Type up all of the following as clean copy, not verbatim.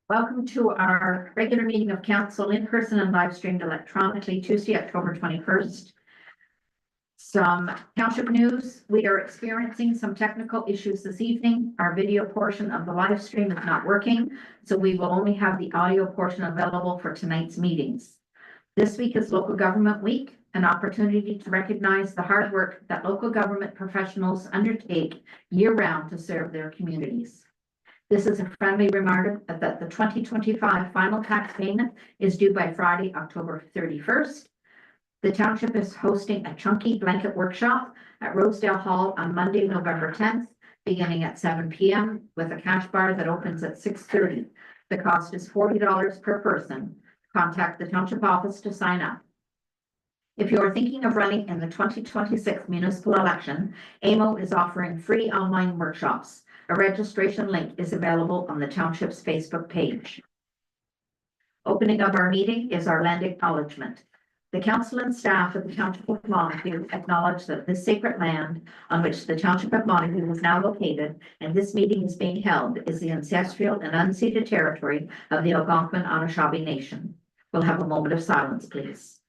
Welcome to our regular meeting of council in person and live streamed electronically Tuesday, October 21st. Some township news. We are experiencing some technical issues this evening. Our video portion of the live stream is not working, so we will only have the audio portion available for tonight's meetings. This week is Local Government Week, an opportunity to recognize the hard work that local government professionals undertake year-round to serve their communities. This is a friendly reminder that the 2025 final tax payment is due by Friday, October 31st. The township is hosting a chunky blanket workshop at Rosedale Hall on Monday, November 10th, beginning at 7 p.m. with a cash bar that opens at 6:30. The cost is $40 per person. Contact the township office to sign up. If you are thinking of running in the 2026 municipal election, AMO is offering free online workshops. A registration link is available on the township's Facebook page. Opening of our meeting is our land acknowledgement. The council and staff of the Township of Montague acknowledge that this sacred land on which the Township of Montague is now located and this meeting is being held is the ancestral and unceded territory of the Algonquin Anishinaabe Nation. We'll have a moment of silence, please.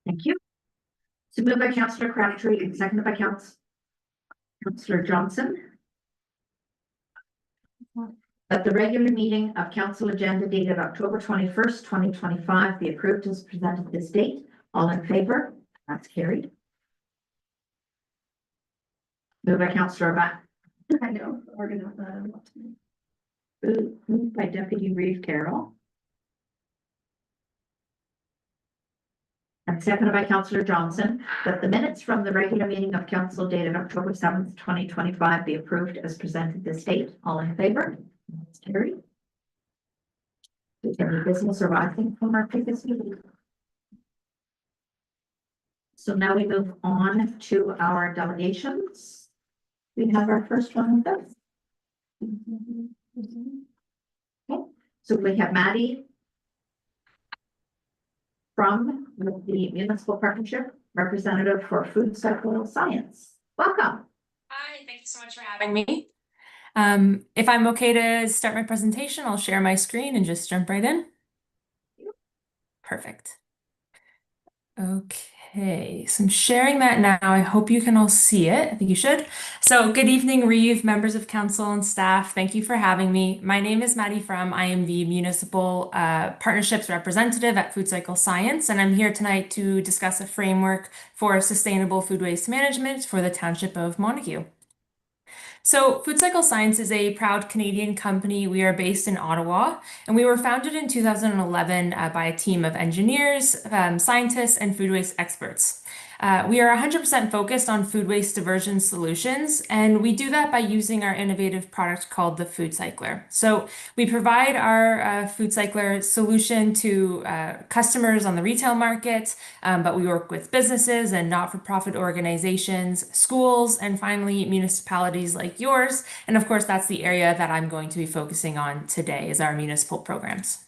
Thank you. So moved by Councillor Crabtree and seconded by Councillor Johnson. That the regular meeting of council agenda dated October 21st, 2025 be approved as presented this date. All in favor? That's carried. Moved by Councillor Back. I know, we're gonna moved by Deputy Reeve Carroll. And seconded by Councillor Johnson, that the minutes from the regular meeting of council dated October 7th, 2025 be approved as presented this date. All in favor? That's carried. Is there any business arising from our previous meeting? So now we move on to our delegations. We have our first one with us. Okay, so we have Maddie from the Municipal Partnership, representative for Food Cycle Science. Welcome. Hi, thank you so much for having me. If I'm okay to start my presentation, I'll share my screen and just jump right in. Perfect. Okay, so I'm sharing that now. I hope you can all see it. I think you should. So good evening, Reeve, members of council and staff. Thank you for having me. My name is Maddie From. I am the Municipal Partnerships Representative at Food Cycle Science, and I'm here tonight to discuss a framework for sustainable food waste management for the Township of Montague. So Food Cycle Science is a proud Canadian company. We are based in Ottawa, and we were founded in 2011 by a team of engineers, scientists, and food waste experts. We are 100% focused on food waste diversion solutions, and we do that by using our innovative product called the Food Cycler. So we provide our Food Cycler solution to customers on the retail market, but we work with businesses and not-for-profit organizations, schools, and finally municipalities like yours. And of course, that's the area that I'm going to be focusing on today is our municipal programs.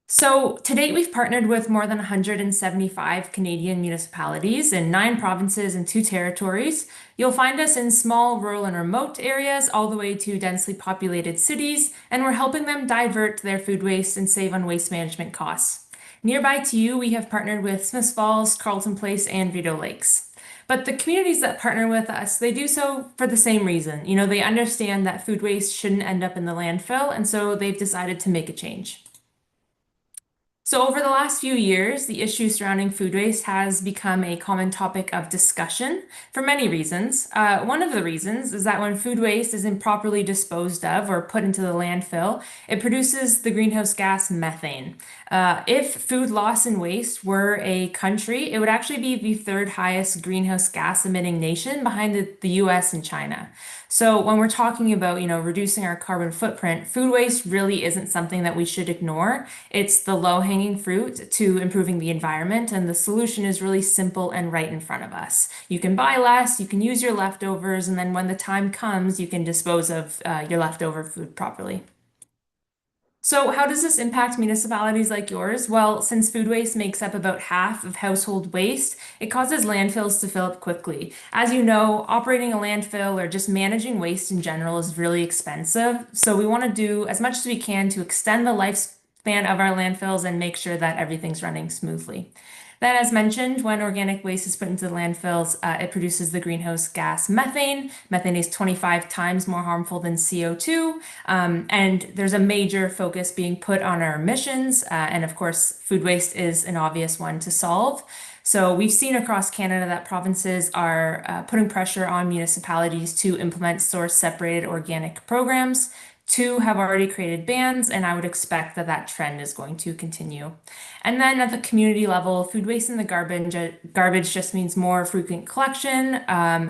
So to date, we've partnered with more than 175 Canadian municipalities in 9 provinces and 2 territories. You'll find us in small, rural, and remote areas all the way to densely populated cities, and we're helping them divert their food waste and save on waste management costs. Nearby to you, we have partnered with Smiths Falls, Carleton Place, and Rideau Lakes. But the communities that partner with us, they do so for the same reason. You know, they understand that food waste shouldn't end up in the landfill, and so they've decided to make a change. So over the last few years, the issue surrounding food waste has become a common topic of discussion for many reasons. One of the reasons is that when food waste is improperly disposed of or put into the landfill, it produces the greenhouse gas methane. If food loss and waste were a country, it would actually be the 3rd highest greenhouse gas emitting nation behind the US and China. So when we're talking about, you know, reducing our carbon footprint, food waste really isn't something that we should ignore. It's the low-hanging fruit to improving the environment, and the solution is really simple and right in front of us. You can buy less, you can use your leftovers, and then when the time comes, you can dispose of your leftover food properly. So, how does this impact municipalities like yours? Well, since food waste makes up about half of household waste, it causes landfills to fill up quickly. As you know, operating a landfill or just managing waste in general is really expensive. So, we want to do as much as we can to extend the lifespan of our landfills and make sure that everything's running smoothly. Then, as mentioned, when organic waste is put into the landfills, it produces the greenhouse gas methane. Methane is 25 times more harmful than CO2. And there's a major focus being put on our emissions. And of course, food waste is an obvious one to solve. So we've seen across Canada that provinces are putting pressure on municipalities to implement source separated organic programs. Two have already created bans, and I would expect that that trend is going to continue. And then at the community level, food waste in the garbage just means more frequent collection.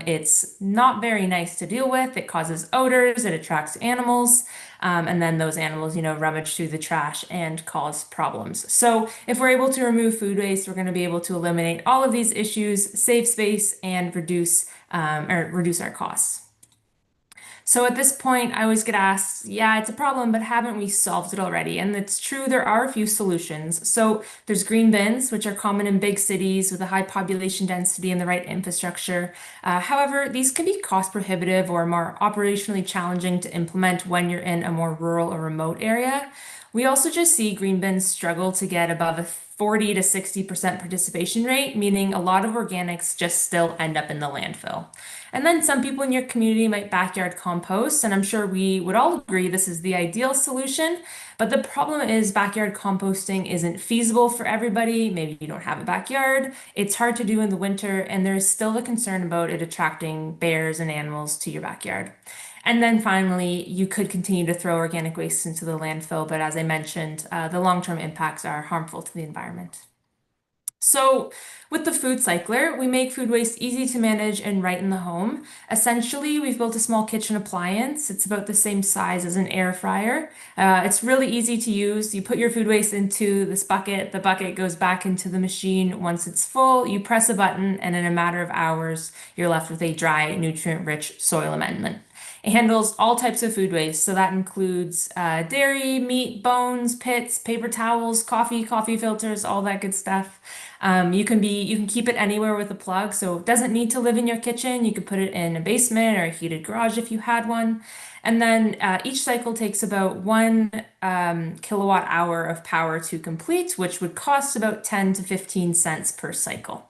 It's not very nice to deal with. It causes odors, it attracts animals, and then those animals, rummage through the trash and cause problems. So if we're able to remove food waste, we're going to be able to eliminate all of these issues, save space, and reduce our costs. So at this point, I always get asked, yeah, it's a problem, but haven't we solved it already? And it's true, there are a few solutions. So there's green bins, which are common in big cities with a high population density and the right infrastructure. However, these can be cost prohibitive or more operationally challenging to implement when you're in a more rural or remote area. We also just see green bins struggle to get above a 40 to 60% participation rate, meaning a lot of organics just still end up in the landfill. And then some people in your community might backyard compost, and I'm sure we would all agree this is the ideal solution. But the problem is backyard composting isn't feasible for everybody. Maybe you don't have a backyard. It's hard to do in the winter, and there's still a concern about it attracting bears and animals to your backyard. And then finally, you could continue to throw organic waste into the landfill, but as I mentioned, the long-term impacts are harmful to the environment. So with the food cycler, we make food waste easy to manage and right in the home. Essentially, we've built a small kitchen appliance. It's about the same size as an air fryer. It's really easy to use. You put your food waste into this bucket. The bucket goes back into the machine. Once it's full, you press a button, and in a matter of hours, you're left with a dry, nutrient-rich soil amendment. It handles all types of food waste, so that includes dairy, meat, bones, pits, paper towels, coffee filters, all that good stuff. You can keep it anywhere with a plug, so it doesn't need to live in your kitchen. You could put it in a basement or a heated garage if you had one. And then each cycle takes about 1 kilowatt hour of power to complete, which would cost about 10 to 15 cents per cycle.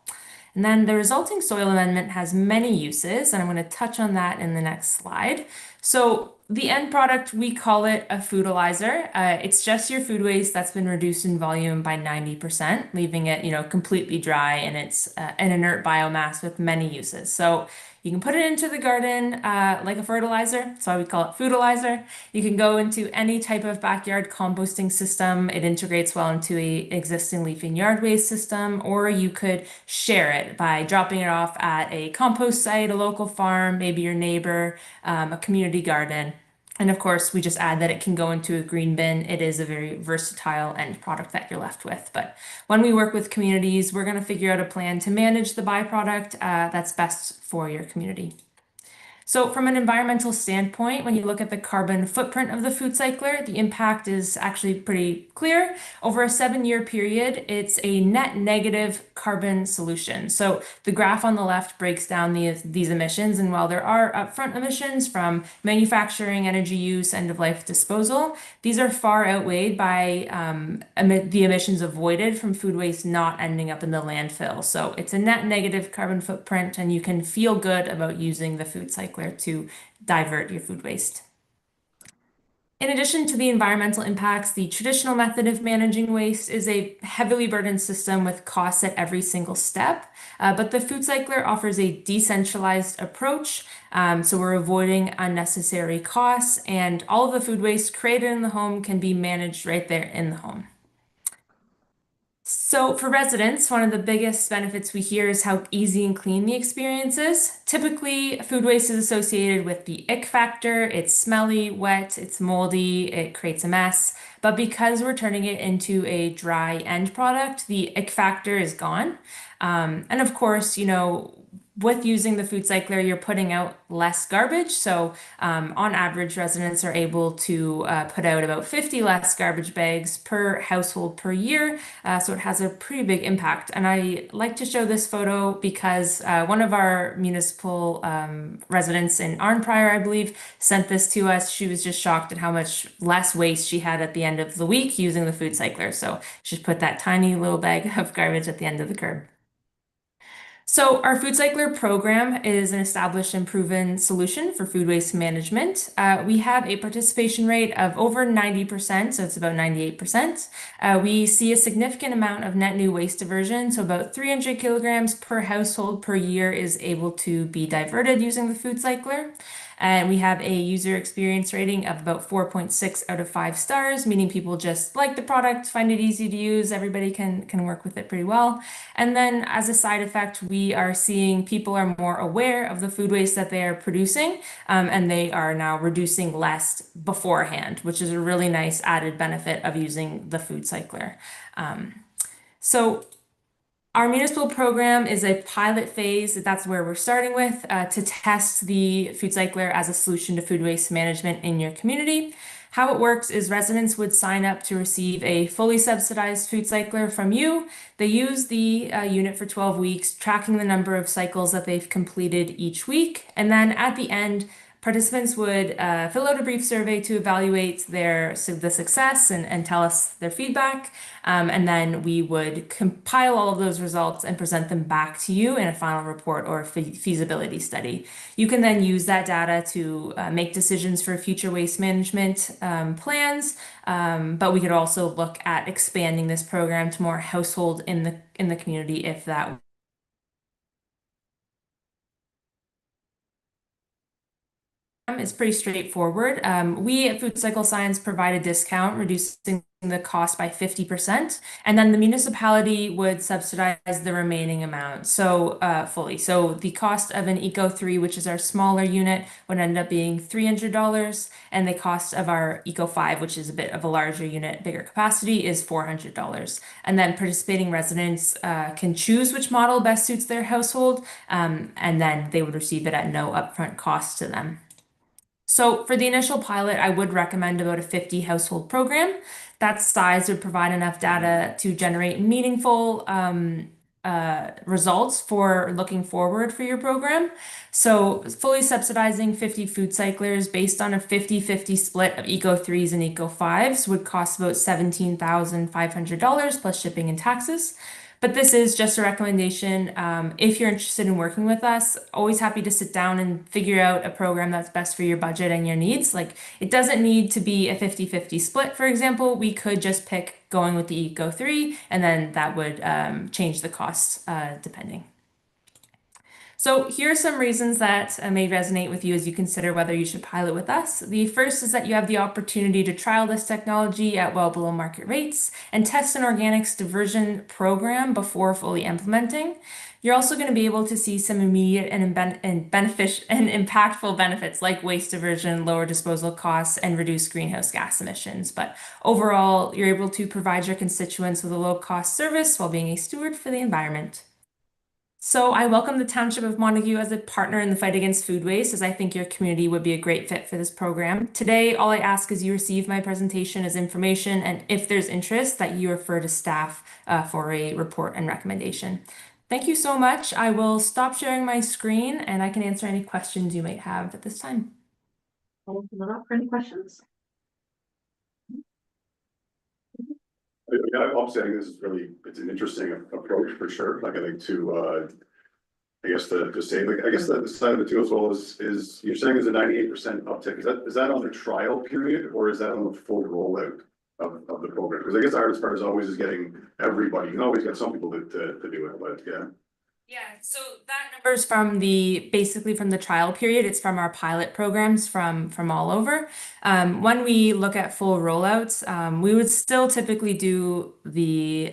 And then the resulting soil amendment has many uses, and I'm going to touch on that in the next slide. So the end product, we call it a foodalizer. It's just your food waste that's been reduced in volume by 90%, leaving it, completely dry, and it's an inert biomass with many uses. So you can put it into the garden like a fertilizer. That's why we call it foodalizer. You can go into any type of backyard composting system. It integrates well into an existing leaf and yard waste system, or you could share it by dropping it off at a compost site, a local farm, maybe your neighbor, a community garden. And of course, we just add that it can go into a green bin. It is a very versatile end product that you're left with. But when we work with communities, we're going to figure out a plan to manage the byproduct that's best for your community. So from an environmental standpoint, when you look at the carbon footprint of the food cycler, the impact is actually pretty clear. Over a 7-year period, it's a net negative carbon solution. So the graph on the left breaks down these emissions, and while there are upfront emissions from manufacturing, energy use, end-of-life disposal, these are far outweighed by the emissions avoided from food waste not ending up in the landfill. So it's a net negative carbon footprint, and you can feel good about using the food cycler to divert your food waste. In addition to the environmental impacts, the traditional method of managing waste is a heavily burdened system with costs at every single step. But the food cycler offers a decentralized approach. So we're avoiding unnecessary costs, and all of the food waste created in the home can be managed right there in the home. So for residents, one of the biggest benefits we hear is how easy and clean the experience is. Typically, food waste is associated with the ick factor. It's smelly, wet, it's moldy, it creates a mess. But because we're turning it into a dry end product, the ick factor is gone. And of course, with using the food cycler, you're putting out less garbage. So on average, residents are able to put out about 50 less garbage bags per household per year. So it has a pretty big impact. And I like to show this photo because one of our municipal residents in Arnprior, I believe, sent this to us. She was just shocked at how much less waste she had at the end of the week using the food cycler. So she put that tiny little bag of garbage at the end of the curb. So our Food Cycler program is an established and proven solution for food waste management. We have a participation rate of over 90%, so it's about 98%. We see a significant amount of net new waste diversion, so about 300 kilograms per household per year is able to be diverted using the Food Cycler. And we have a user experience rating of about 4.6 out of 5 stars, meaning people just like the product, find it easy to use, everybody can work with it pretty well. And then as a side effect, we are seeing people are more aware of the food waste that they are producing, and they are now reducing less beforehand, which is a really nice added benefit of using the food cycler. So our municipal program is a pilot phase. That's where we're starting with to test the food cycler as a solution to food waste management in your community. How it works is residents would sign up to receive a fully subsidized food cycler from you. They use the unit for 12 weeks, tracking the number of cycles that they've completed each week. And then at the end, participants would fill out a brief survey to evaluate the success and tell us their feedback. And then we would compile all of those results and present them back to you in a final report or feasibility study. You can then use that data to make decisions for future waste management plans, but we could also look at expanding this program to more household in the community if that. It's pretty straightforward. We at Food Cycle Science provide a discount, reducing the cost by 50%, and then the municipality would subsidize the remaining amount, so fully. So the cost of an Eco 3, which is our smaller unit, would end up being $300, and the cost of our Eco 5, which is a bit of a larger unit, bigger capacity, is $400. And then participating residents can choose which model best suits their household, and then they would receive it at no upfront cost to them. So for the initial pilot, I would recommend about a 50 household program. That size would provide enough data to generate meaningful results for looking forward for your program. So fully subsidizing 50 food cyclers based on a 50-50 split of Eco 3s and Eco 5s would cost about $17,500 plus shipping and taxes. But this is just a recommendation. If you're interested in working with us, always happy to sit down and figure out a program that's best for your budget and your needs. Like it doesn't need to be a 50-50 split, for example. We could just pick going with the Eco 3, and then that would change the costs depending. So here are some reasons that may resonate with you as you consider whether you should pilot with us. The first is that you have the opportunity to trial this technology at well below market rates and test an organics diversion program before fully implementing. You're also going to be able to see some immediate and impactful benefits like waste diversion, lower disposal costs, and reduced greenhouse gas emissions. But overall, you're able to provide your constituents with a low-cost service while being a steward for the environment. So I welcome the Township of Montague as a partner in the fight against food waste, as I think your community would be a great fit for this program. Today, all I ask is you receive my presentation as information, and if there's interest, that you refer to staff for a report and recommendation. Thank you so much. I will stop sharing my screen, and I can answer any questions you might have at this time. I'll open it up for any questions. Yeah, I'm saying this is really, it's an interesting approach for sure. Like I think to, I guess to say, like, I guess the side of it too as well is you're saying there's a 98% uptick. Is that on the trial period or is that on the full rollout of the program? Because I guess the hardest part is always getting everybody. You can always get some people to do it, but yeah. Yeah, so that number is from basically from the trial period. It's from our pilot programs from all over. When we look at full rollouts, we would still typically do the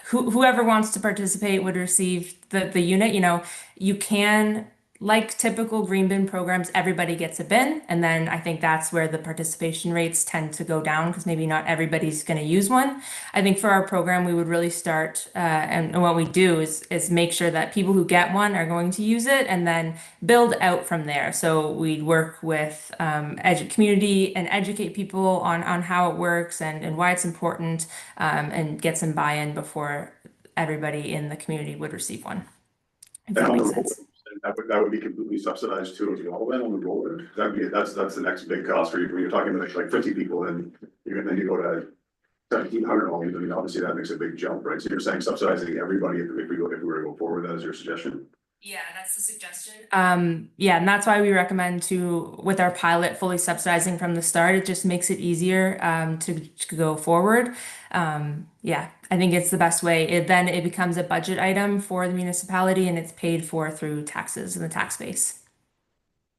whoever wants to participate would receive the unit. You know, you can like typical green bin programs, everybody gets a bin. And then I think that's where the participation rates tend to go down because maybe not everybody's going to use one. I think for our program, we would really start, and what we do is make sure that people who get one are going to use it and then build out from there. So we'd work with community and educate people on how it works and why it's important, and get some buy-in before everybody in the community would receive one. If that makes sense. That would be completely subsidized too as well, then on the roller. That's the next big cost for you. When you're talking about like 50 people and then you go to 1,700 homes, I mean, obviously that makes a big jump, right? So you're saying subsidizing everybody if we were to go forward, that is your suggestion? Yeah, that's the suggestion. Yeah, and that's why we recommend with our pilot, fully subsidizing from the start. It just makes it easier to go forward. Yeah, I think it's the best way. Then it becomes a budget item for the municipality and it's paid for through taxes in the tax base.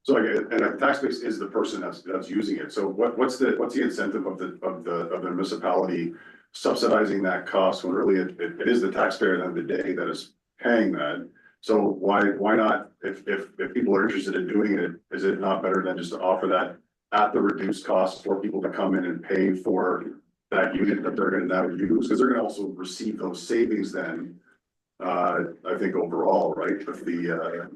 So and a tax base is the person that's using it. So what's the incentive of the municipality subsidizing that cost when really it is the taxpayer at the end of the day that is paying that? So why not, if people are interested in doing it, is it not better than just to offer that at the reduced cost for people to come in and pay for that unit that they're gonna now use? Because they're gonna also receive those savings then, I think overall, right? With the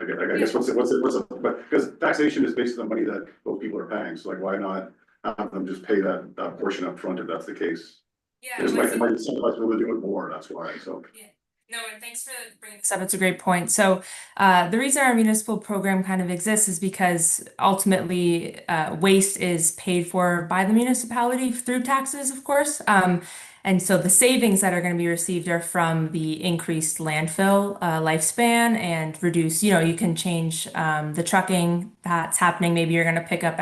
I guess what's but because taxation is based on the money that both people are paying, so like why not have them just pay that portion up front if that's the case? Yeah, It might incentivize people to do it more, that's why, so. Yeah. No, and thanks for bringing this up. It's a great point. So the reason our municipal program kind of exists is because ultimately waste is paid for by the municipality through taxes, of course. And so the savings that are going to be received are from the increased landfill lifespan and reduce, you can change the trucking that's happening. Maybe you're going to pick up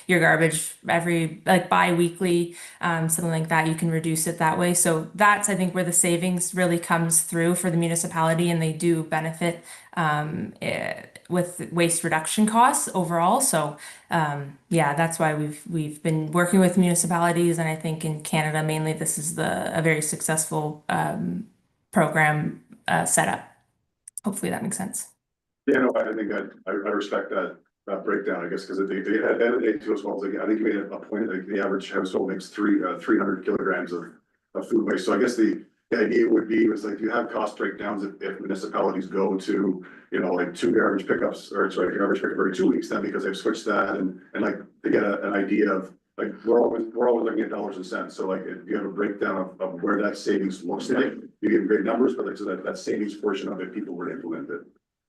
your garbage every like bi-weekly, something like that. You can reduce it that way. So that's, I think, where the savings really comes through for the municipality, and they do benefit with waste reduction costs overall. So yeah, that's why we've been working with municipalities, and I think in Canada mainly this is a very successful program setup. Hopefully that makes sense. Yeah, no, I think I respect that breakdown, I guess, because at the end of the day too, as well, like, I think you made a point, like the average household makes 300 kilograms of food waste. So I guess the idea would be was like you have cost breakdowns if municipalities go to, like 2 garbage pickups, or sorry, garbage pickup every 2 weeks, then because they've switched that and like to get an idea of like we're always looking at dollars and cents. So like if you have a breakdown of where that savings looks like, you get great numbers, but like so that savings portion of it, people were implemented.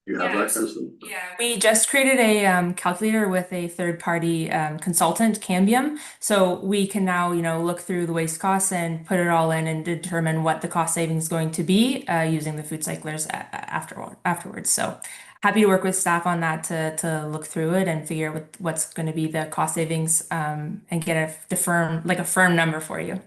You have that kind of stuff? Yeah, we just created a calculator with a third-party consultant, Cambium. So we can now, look through the waste costs and put it all in and determine what the cost savings is going to be using the food cyclers afterwards. So happy to work with staff on that to look through it and figure out what's going to be the cost savings and get a firm number for you.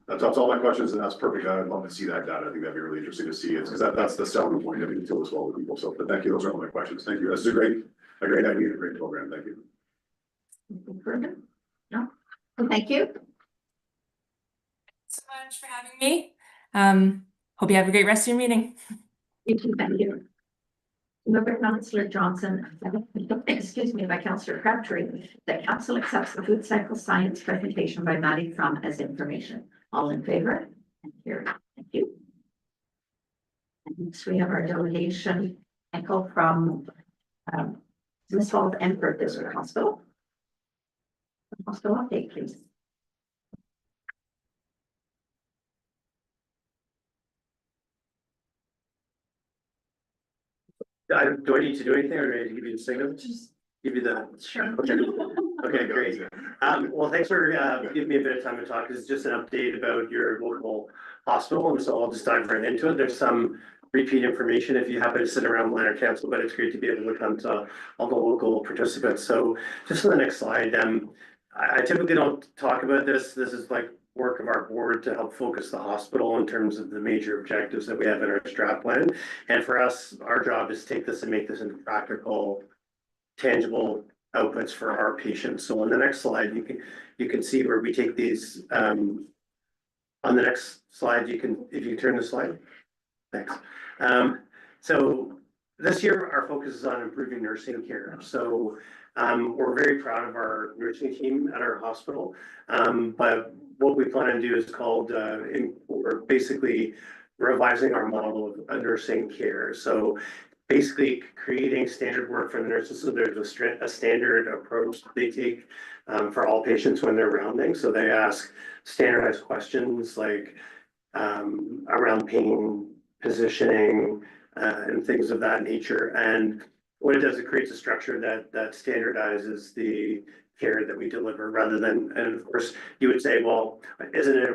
That's all my questions, and that's perfect. I'd love to see that data. I think that'd be really interesting to see it, because that's the selling point of it too as well with people. So, but thank you. Those are all my questions. Thank you. This is a great idea, a great program. Thank you. Anything further? No? Well, thank you. Thanks so much for having me. Hope you have a great rest of your meeting. You too, thank you. Member Councillor Johnson, excuse me, by Councillor Crabtree, that council accepts the food cycle science presentation by Maddie From as information. All in favor? Thank you. And next we have our delegation echo from Ms. Wald Enford District Hospital. Hospital update, please. Do I need to do anything, or do I need to give you the signal? Just give you the. Sure. Okay, great. Well, thanks for giving me a bit of time to talk. This is just an update about your local hospital, and so I'll just dive right into it. There's some repeat information if you happen to sit around Lanark Council, but it's great to be able to come to all the local participants. So just on the next slide, I typically don't talk about this. This is like work of our board to help focus the hospital in terms of the major objectives that we have in our strat plan. And for us, our job is to take this and make this into practical, tangible outputs for our patients. So on the next slide, you can see where we take these. On the next slide, if you turn the slide. Thanks. So This year, our focus is on improving nursing care. So we're very proud of our nursing team at our hospital. But what we plan to do is called, we're basically revising our model of nursing care. So basically creating standard work for the nurses. So there's a standard approach they take for all patients when they're rounding. So they ask standardized questions like around pain, positioning, and things of that nature. And what it does, it creates a structure that standardizes the care that we deliver rather than, and of course, you would say, well, isn't it a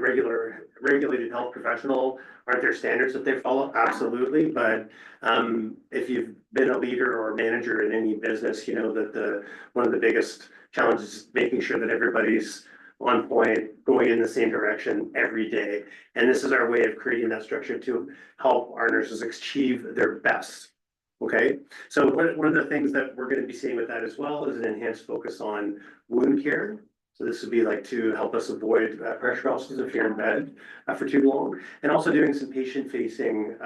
regulated health professional? Aren't there standards that they follow? Absolutely. But if you've been a leader or a manager in any business, you know that one of the biggest challenges is making sure that everybody's on point, going in the same direction every day. And this is our way of creating that structure to help our nurses achieve their best. Okay, so one of the things that we're going to be seeing with that as well is an enhanced focus on wound care. So this would be like to help us avoid pressure ulcers if you're in bed for too long, and also doing some patient-facing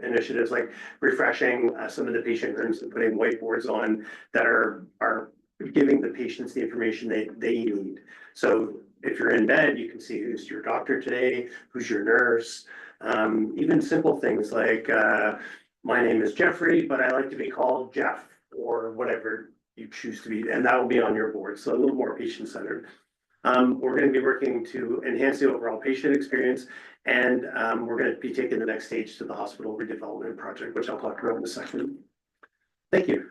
initiatives like refreshing some of the patient rooms and putting whiteboards on that are giving the patients the information they need. So if you're in bed, you can see who's your doctor today, who's your nurse, even simple things like my name is Jeffrey, but I like to be called Jeff or whatever you choose to be, and that will be on your board. So a little more patient-centered. We're going to be working to enhance the overall patient experience, and we're going to be taking the next stage to the hospital redevelopment project, which I'll talk about in a second. Thank you.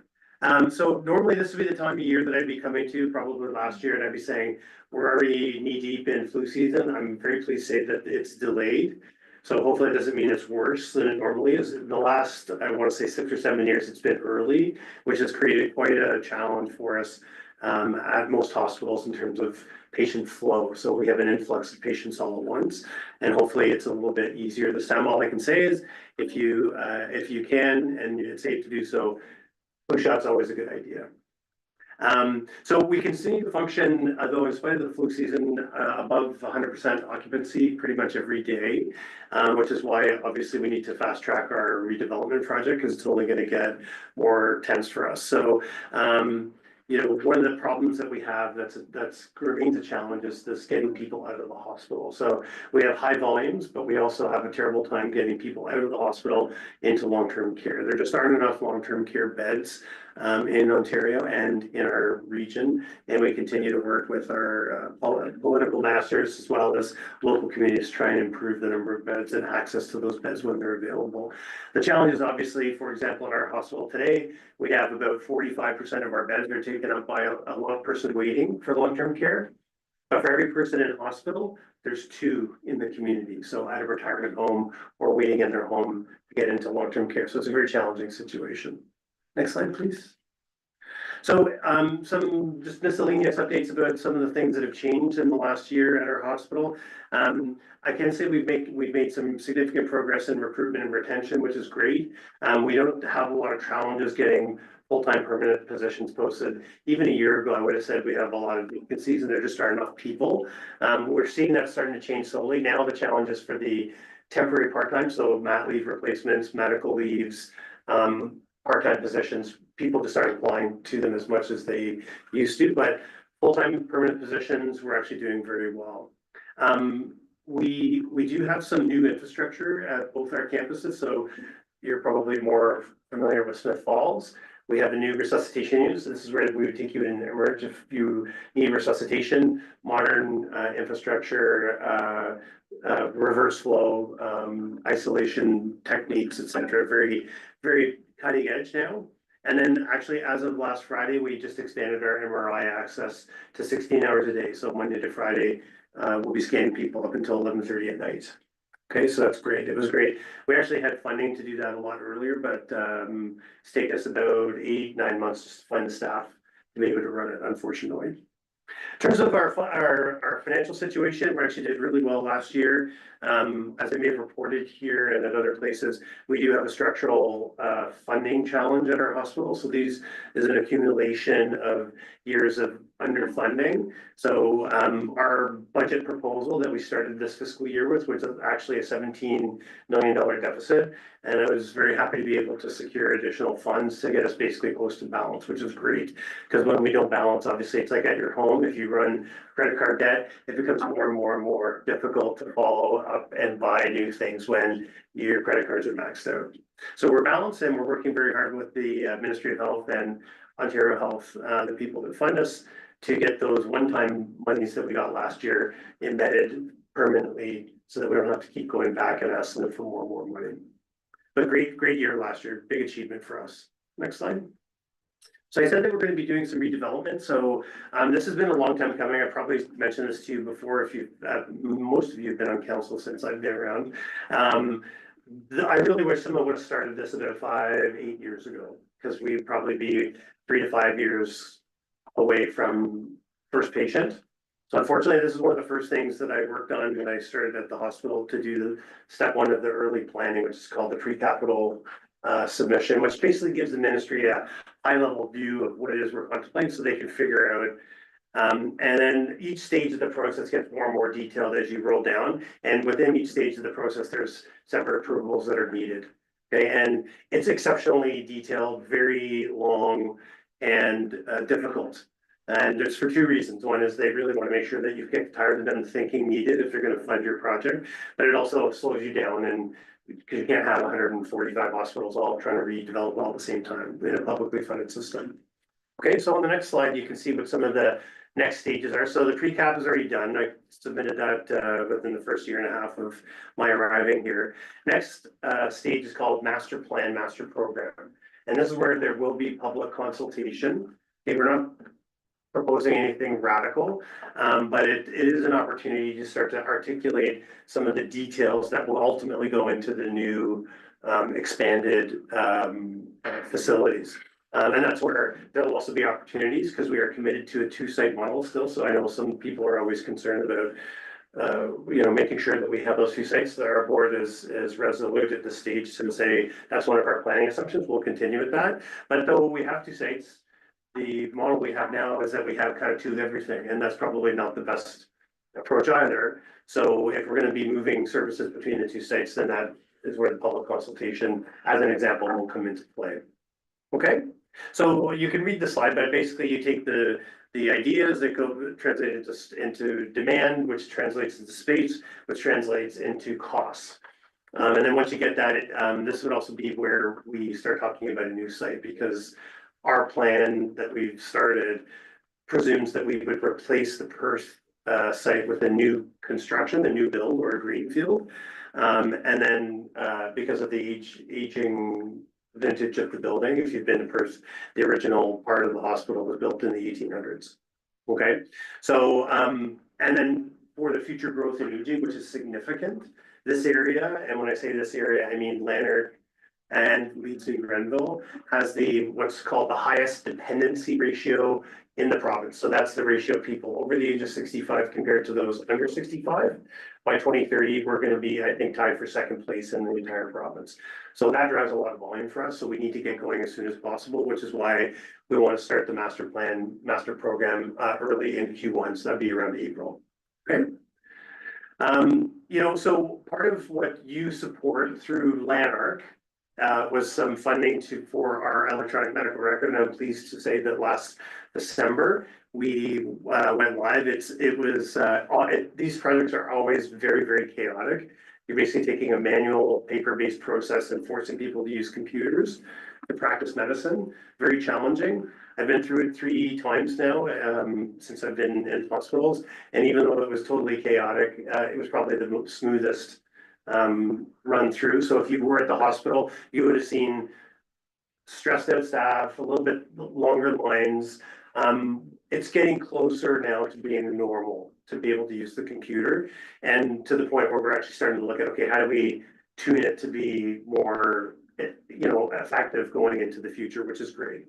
So normally this would be the time of year that I'd be coming to, probably last year, and I'd be saying, we're already knee deep in flu season. I'm very pleased to say that it's delayed. So hopefully it doesn't mean it's worse than it normally is. In the last, I want to say 6 or 7 years, it's been early, which has created quite a challenge for us at most hospitals in terms of patient flow. So we have an influx of patients all at once, and hopefully it's a little bit easier this time. All I can say is if you can, and it's safe to do so, flu shot's always a good idea. So we continue to function, though in spite of the flu season, above 100% occupancy pretty much every day, which is why obviously we need to fast track our redevelopment project because it's only going to get more tense for us. So you know, one of the problems that we have that's remains a challenge is this getting people out of the hospital. So we have high volumes, but we also have a terrible time getting people out of the hospital into long-term care. There just aren't enough long-term care beds in Ontario and in our region. And we continue to work with our political masters as well as local communities to try and improve the number of beds and access to those beds when they're available. The challenge is obviously, for example, in our hospital today, we have about 45% of our beds are taken up by a long person waiting for long-term care. But for every person in hospital, there's 2 in the community. So at a retirement home or waiting in their home to get into long-term care. So it's a very challenging situation. Next slide, please. So some just miscellaneous updates about some of the things that have changed in the last year at our hospital. I can say we've made some significant progress in recruitment and retention, which is great. We don't have a lot of challenges getting full-time permanent positions posted. Even a year ago, I would have said we have a lot of vacancies and there just aren't enough people. We're seeing that starting to change slowly. Now the challenge is for the temporary part-time, so mat leave replacements, medical leaves, part-time positions, people just aren't applying to them as much as they used to, but full-time permanent positions, we're actually doing very well. We do have some new infrastructure at both our campuses, so you're probably more familiar with Smith Falls. We have a new resuscitation unit. So this is where we would take you in emerge if you need resuscitation, modern infrastructure, reverse flow, isolation techniques, etc. Very, very cutting edge now. And then actually, as of last Friday, we just expanded our MRI access to 16 hours a day. So Monday to Friday, we'll be scanning people up until 11:30 at night. Okay, so that's great. It was great. We actually had funding to do that a lot earlier, but it's taken us about 8-9 months just to find the staff to be able to run it, unfortunately. In terms of our financial situation, we actually did really well last year. As I may have reported here and at other places, we do have a structural funding challenge at our hospital. So these is an accumulation of years of underfunding. So our budget proposal that we started this fiscal year with was actually a $17 million deficit. And I was very happy to be able to secure additional funds to get us basically close to balance, which is great. Because when we don't balance, obviously it's like at your home, if you run credit card debt, it becomes more and more and more difficult to follow up and buy new things when your credit cards are maxed out. So we're balanced and we're working very hard with the Ministry of Health and Ontario Health, the people that fund us, to get those one-time monies that we got last year embedded permanently so that we don't have to keep going back and asking them for more and more money. But great year last year, big achievement for us. Next slide. So I said that we're going to be doing some redevelopment. So this has been a long time coming. I probably mentioned this to you before. If you, most of you have been on council since I've been around. I really wish someone would have started this about 5-8 years ago, because we'd probably be 3 to 5 years away from first patient. So unfortunately, this is one of the first things that I worked on when I started at the hospital to do the step 1 of the early planning, which is called the pre-capital submission, which basically gives the ministry a high-level view of what it is we're contemplating so they can figure out. And then each stage of the process gets more and more detailed as you roll down. And within each stage of the process, there's separate approvals that are needed. Okay, and it's exceptionally detailed, very long, and difficult. And it's for 2 reasons. One is they really want to make sure that you get tired of them thinking needed if they're going to fund your project, but it also slows you down, and because you can't have 145 hospitals all trying to redevelop all at the same time in a publicly funded system. Okay, so on the next slide, you can see what some of the next stages are. So the pre-cap is already done. I submitted that within the first 1.5 years of my arriving here. Next stage is called master plan, master program. And this is where there will be public consultation. Okay, we're not proposing anything radical, but it is an opportunity to start to articulate some of the details that will ultimately go into the new expanded facilities. And that's where there'll also be opportunities, because we are committed to a 2-site model still. So I know some people are always concerned about making sure that we have those 2 sites. That our board is resolute at this stage to say that's one of our planning assumptions. We'll continue with that. But though we have 2 sites, the model we have now is that we have kind of 2 of everything, and that's probably not the best approach either. So if we're going to be moving services between the 2 sites, then that is where the public consultation, as an example, will come into play. Okay, so you can read the slide, but basically you take the ideas that go translated into demand, which translates into space, which translates into costs. And then once you get that, this would also be where we start talking about a new site, because our plan that we've started presumes that we would replace the Perth site with a new construction, a new build or a greenfield. And then because of the aging vintage of the building, if you've been to Perth, the original part of the hospital was built in the 1800s. Okay, so and then for the future growth in aging, which is significant, this area, and when I say this area, I mean Lanark and Leeds and Grenville, has what's called the highest dependency ratio in the province. So that's the ratio of people over the age of 65 compared to those under 65. By 2030, we're going to be, I think, tied for 2nd place in the entire province. So that drives a lot of volume for us. So we need to get going as soon as possible, which is why we want to start the master plan, master program early in Q1. So that'd be around April. Okay. So part of what you support through Lanark was some funding for our electronic medical record. And I'm pleased to say that last December we went live. These projects are always very, very chaotic. You're basically taking a manual paper-based process and forcing people to use computers to practice medicine. Very challenging. I've been through it 3 times now since I've been in hospitals. And even though it was totally chaotic, it was probably the smoothest run through. So if you were at the hospital, you would have seen stressed out staff, a little bit longer lines. It's getting closer now to being normal to be able to use the computer, and to the point where we're actually starting to look at, okay, how do we tune it to be more, effective going into the future, which is great.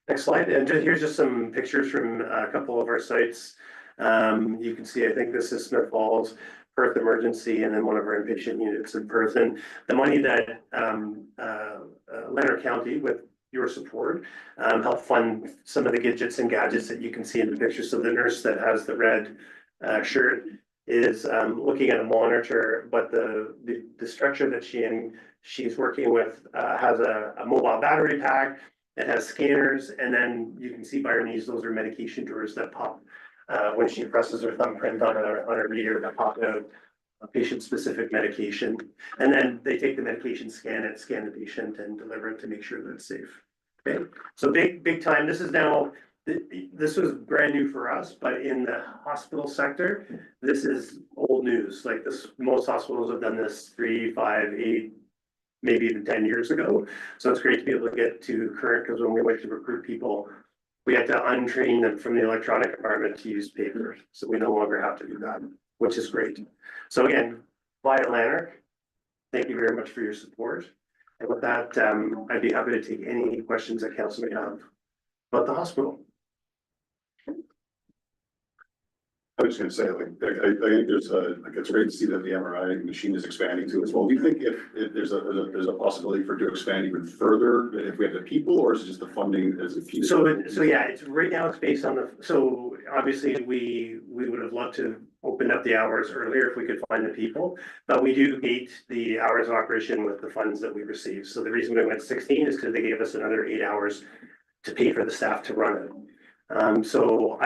Next slide. And here's just some pictures from a couple of our sites. You can see, I think this is Smith Falls. Perth Emergency and then one of our inpatient units in Perth. And the money that Leonard County, with your support, helped fund some of the gadgets that you can see in the picture. So the nurse that has the red shirt is looking at a monitor, but the structure that she's working with has a mobile battery pack. It has scanners, and then you can see by her knees, those are medication drawers that pop when she presses her thumbprint on a reader that pop out a patient-specific medication. And then they take the medication, scan the patient, and deliver it to make sure that it's safe. Okay, so big time. This was brand new for us, but in the hospital sector, this is old news. Like this, most hospitals have done this 3, 5, 8, maybe even 10 years ago. So it's great to be able to get to current, because when we went to recruit people, we had to untrain them from the electronic department to use paper. So we no longer have to do that, which is great. So again, via Lanark, thank you very much for your support. And with that, I'd be happy to take any questions that council may have about the hospital. I was just gonna say, I think there's it's great to see that the MRI machine is expanding too as well. Do you think if there's a possibility for it to expand even further if we have the people, or is it just the funding as a piece? So yeah, it's right now it's based on so obviously we would have loved to open up the hours earlier if we could find the people, but we do gate the hours of operation with the funds that we receive. So the reason we went 16 is because they gave us another 8 hours to pay for the staff to run it. So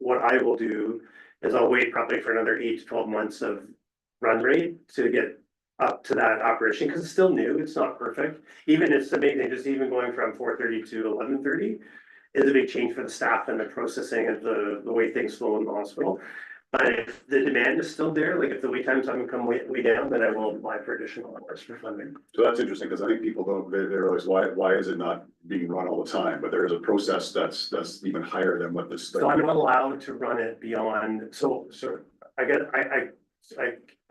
what I will do is I'll wait probably for another 8 to 12 months of run rate to get up to that operation, because it's still new, it's not perfect. Even it's amazing, just even going from 4:30 to 11:30 is a big change for the staff and the processing of the way things flow in the hospital. But if the demand is still there, like if the wait times haven't come way down, then I will apply for additional hours for funding. So that's interesting, because I think people don't, they realize why is it not being run all the time? But there is a process that's even higher than what this. So I'm not allowed to run it beyond,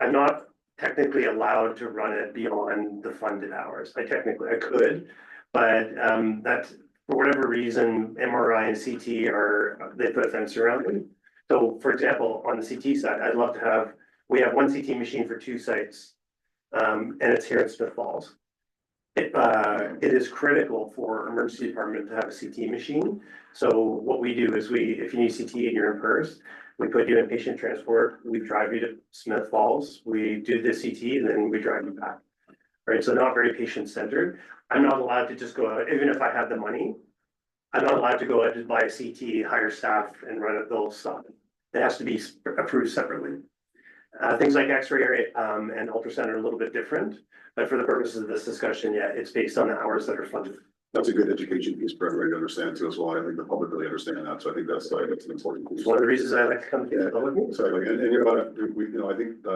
I'm not technically allowed to run it beyond the funded hours. I could, but that's for whatever reason, MRI and CT they put a fence around it. So for example, on the CT side, we have one CT machine for 2 sites, and it's here in Smith Falls. It is critical for emergency department to have a CT machine. So what we do is if you need CT and you're in Perth, we put you in patient transport, we drive you to Smith Falls, we do the CT, and then we drive you back. Right, so not very patient centered. I'm not allowed to just go out, even if I have the money, I'm not allowed to go out and buy a CT, hire staff and run it, they'll stop it. It has to be approved separately. Things like X-ray and ultrasound are a little bit different, but for the purposes of this discussion, yeah, it's based on the hours that are funded. That's a good education piece for everybody to understand too as well. I think the public really understand that, so I think that's an important piece. It's one of the reasons I like to come to the public meetings. Exactly, and you know, I think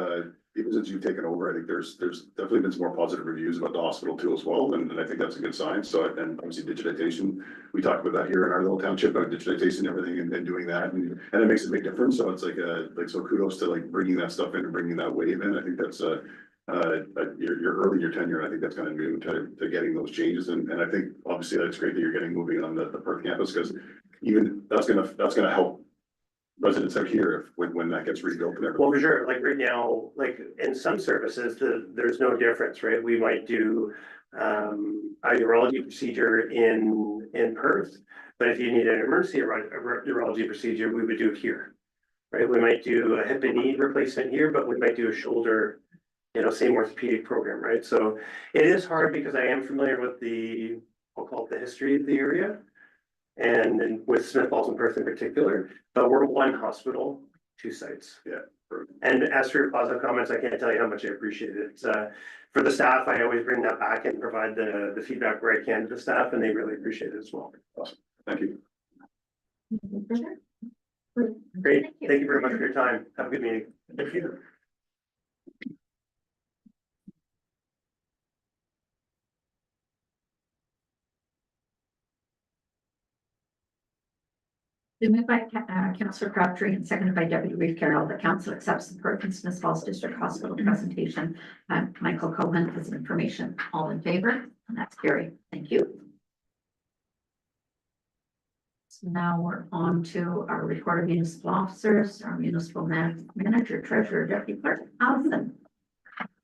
even since you've taken over, I think there's definitely been some more positive reviews about the hospital too as well, and I think that's a good sign. So, and obviously digitization, we talked about that here in our little township about digitization and everything, and doing that, and it makes a big difference. So it's like so kudos to like bringing that stuff in and bringing that wave in. I think that's you're early in your tenure. I think that's kind of new to getting those changes, and I think obviously that's great that you're getting moving on the Perth campus, because even that's gonna help residents out here when that gets rebuilt and everything. Well, for sure, like right now, like in some services, there's no difference, right? We might do a urology procedure in Perth, but if you need an emergency urology procedure, we would do it here, right? We might do a hip and knee replacement here, but we might do a shoulder, same orthopedic program, right? So it is hard because I am familiar with I'll call it the history of the area, and with Smith Falls and Perth in particular, but we're one hospital, 2 sites. Yeah. And as for your positive comments, I can't tell you how much I appreciate it. For the staff, I always bring that back and provide the feedback where I can to the staff, and they really appreciate it as well. Awesome. Thank you. Great. Thank you very much for your time. Have a good meeting. Thank you. Been moved by Councillor Crabtree and seconded by Deputy Reeve Carroll that council accepts the Perth and Smith Falls District Hospital presentation. Michael Cohen has information. All in favor? And that's carried. Thank you. So now we're on to our report of municipal officers, our municipal manager, treasurer, deputy clerk, Allison.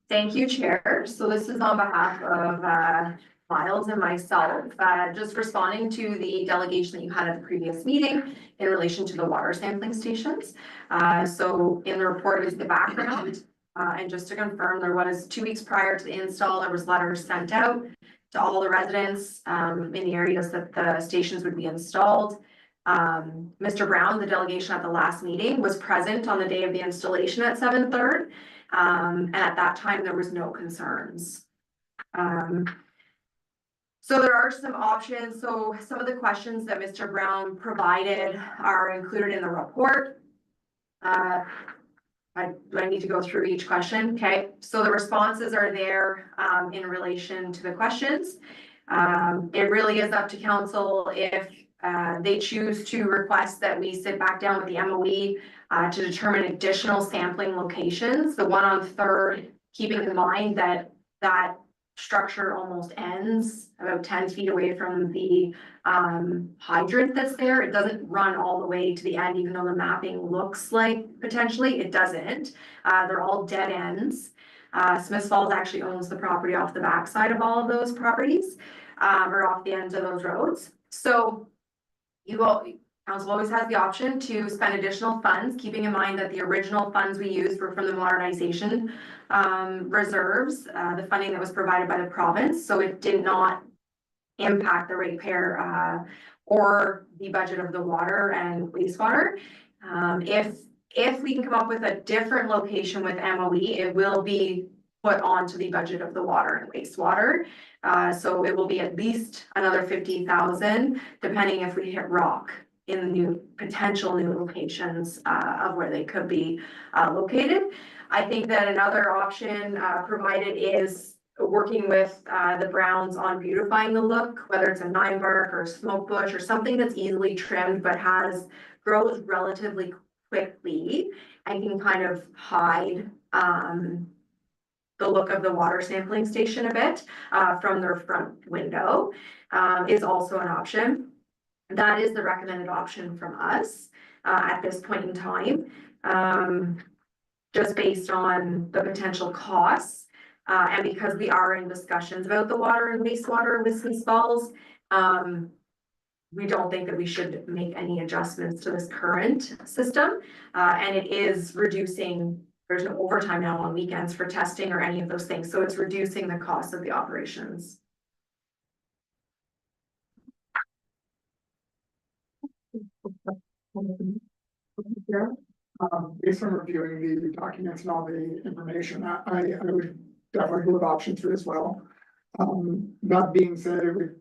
Thank you, Chair. So this is on behalf of Miles and myself, just responding to the delegation that you had at the previous meeting in relation to the water sampling stations. So in the report is the background. And just to confirm, there was 2 weeks prior to the install, there was letters sent out to all the residents in the areas that the stations would be installed. Mr. Brown, the delegation at the last meeting, was present on the day of the installation at 7/3. And at that time, there was no concerns. So there are some options. So some of the questions that Mr. Brown provided are included in the report. Do I need to go through each question? Okay, so the responses are there in relation to the questions. It really is up to council if they choose to request that we sit back down with the MOE to determine additional sampling locations. The one on 3rd, keeping in mind that that structure almost ends about 10 feet away from the hydrant that's there. It doesn't run all the way to the end, even though the mapping looks like potentially it doesn't. They're all dead ends. Smiths Falls actually owns the property off the backside of all of those properties, or off the ends of those roads. So council always has the option to spend additional funds, keeping in mind that the original funds we used were from the modernization reserves, the funding that was provided by the province. So it did not impact the ratepayer or the budget of the water and wastewater. If we can come up with a different location with MOE, it will be put onto the budget of the water and wastewater. So it will be at least another 50,000, depending if we hit rock in the potential new locations of where they could be located. I think that another option provided is working with the Browns on beautifying the look, whether it's a 9-bark or a smoke bush or something that's easily trimmed but grows relatively quickly and can kind of hide the look of the water sampling station a bit from their front window is also an option. That is the recommended option from us at this point in time, just based on the potential costs. And because we are in discussions about the water and wastewater with Smiths Falls, we don't think that we should make any adjustments to this current system. And it is reducing, there's no overtime now on weekends for testing or any of those things. So it's reducing the cost of the operations. Based on reviewing the documents and all the information, I would definitely go with option 3 as well. That being said, it would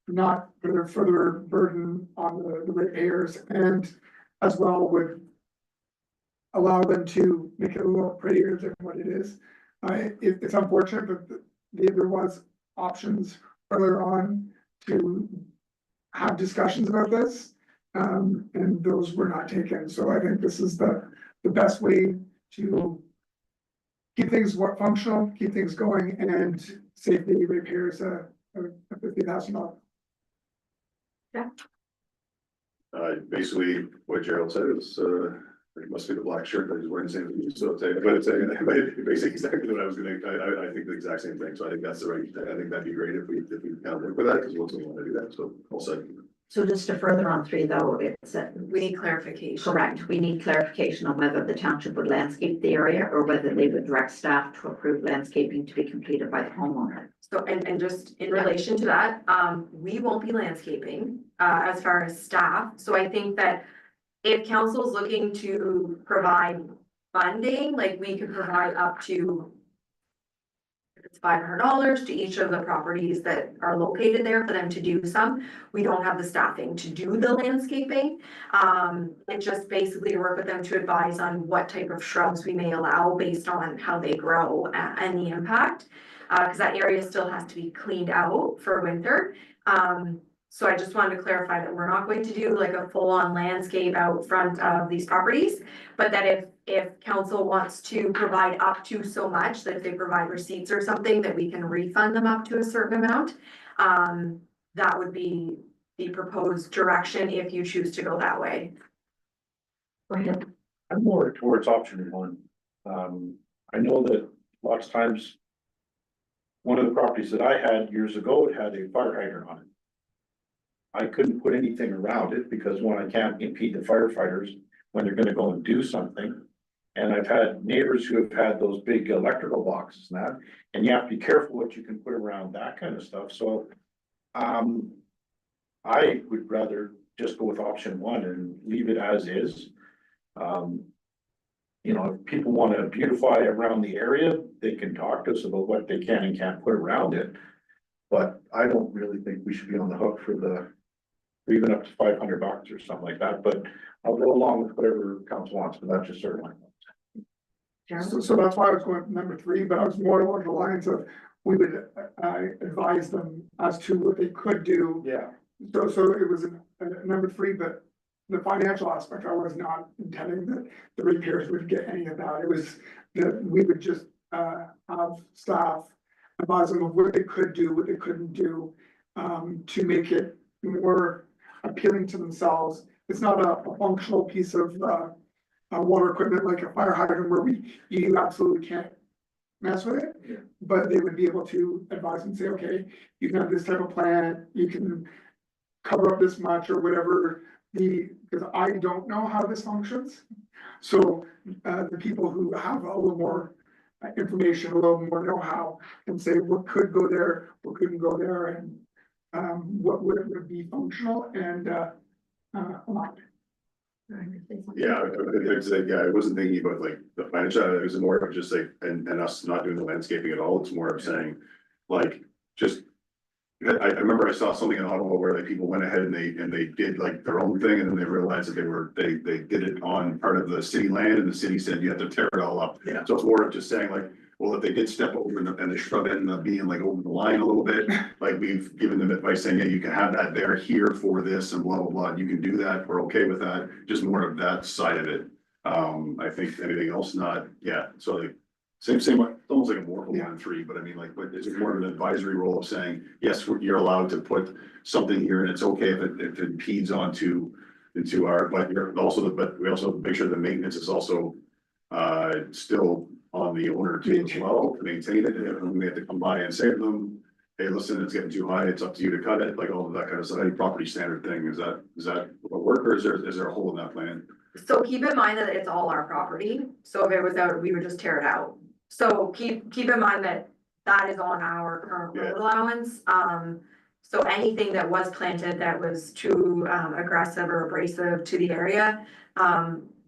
not put a further burden on the ratepayers, and as well would allow them to make it a little prettier than what it is. It's unfortunate that there was options earlier on to have discussions about this. And those were not taken. So I think this is the best way to keep things functional, keep things going, and save the ratepayers a $50,000. Yeah. Basically, what Gerald said is, it must be the black shirt that he's wearing the same thing. So it's basically exactly what I was I think the exact same thing. So I think that's the right, I think that'd be great if we kind of work with that, because we'll want to do that. So I'll say. So just to further on 3 though, it's We need clarification. correct. We need clarification on whether the township would landscape the area or whether they would direct staff to approve landscaping to be completed by the homeowner. So, and just in relation to that, we won't be landscaping, as far as staff. So I think that if council's looking to provide funding, like we could provide up to, if it's $500 to each of the properties that are located there for them to do some. We don't have the staffing to do the landscaping. It just basically work with them to advise on what type of shrubs we may allow based on how they grow and the impact. Because that area still has to be cleaned out for winter. So I just wanted to clarify that we're not going to do like a full-on landscape out front of these properties, but that if council wants to provide up to so much, that if they provide receipts or something, that we can refund them up to a certain amount, that would be the proposed direction if you choose to go that way. Go ahead. I'm more towards option one. I know that lots of times. One of the properties that I had years ago, it had a fire hydrant on it. I couldn't put anything around it because one, I can't impede the firefighters when they're gonna go and do something. And I've had neighbors who have had those big electrical boxes and that, and you have to be careful what you can put around that kind of stuff, so. I would rather just go with option one and leave it as is. You know, if people wanna beautify around the area, they can talk to us about what they can and can't put around it. But I don't really think we should be on the hook for even up to $500 or something like that, but I'll go along with whatever council wants, but that's just certainly. So that's why I was going with number 3, but I was more along the lines of, we would, advise them as to what they could do. Yeah. So it was number 3, but the financial aspect, I was not intending that the repairs would get any of that. It was that we would just, have staff advise them of what they could do, what they couldn't do, to make it more appealing to themselves. It's not a functional piece of, water equipment like a fire hydrant where you absolutely can't mess with it. Yeah. But they would be able to advise and say, okay, you can have this type of plan, you can cover up this much or whatever because I don't know how this functions. So, the people who have a little more information, a little more know-how can say what could go there, what couldn't go there, and, what would be functional and, allowed. Yeah, I wasn't thinking about like the financial, it was more of just like, and us not doing the landscaping at all, it's more of saying, like, just. I remember I saw something in Ottawa where like people went ahead and they did like their own thing, and then they realized that they did it on part of the city land, and the city said you have to tear it all up. Yeah. So it's more of just saying like, well, if they did step over and the shrub ended up being like over the line a little bit, like we've given them advice saying, yeah, you can have that there here for this and blah, blah, blah, you can do that, we're okay with that, just more of that side of it. I think anything else not, yeah, so like, same, it's almost like a more than 3, but I mean, like, but it's more of an advisory role of saying, yes, you're allowed to put something here and it's okay if it impedes into our, but you're also, but we also make sure the maintenance is also still on the owner to as well, to maintain it, and we have to come by and say to them, hey, listen, it's getting too high, it's up to you to cut it, like all of that kind of stuff, any property standard thing, is that a work, or is there a hole in that plan? So keep in mind that it's all our property, so if it was out, we would just tear it out. So keep in mind that is on our current road allowance. So anything that was planted that was too aggressive or abrasive to the area,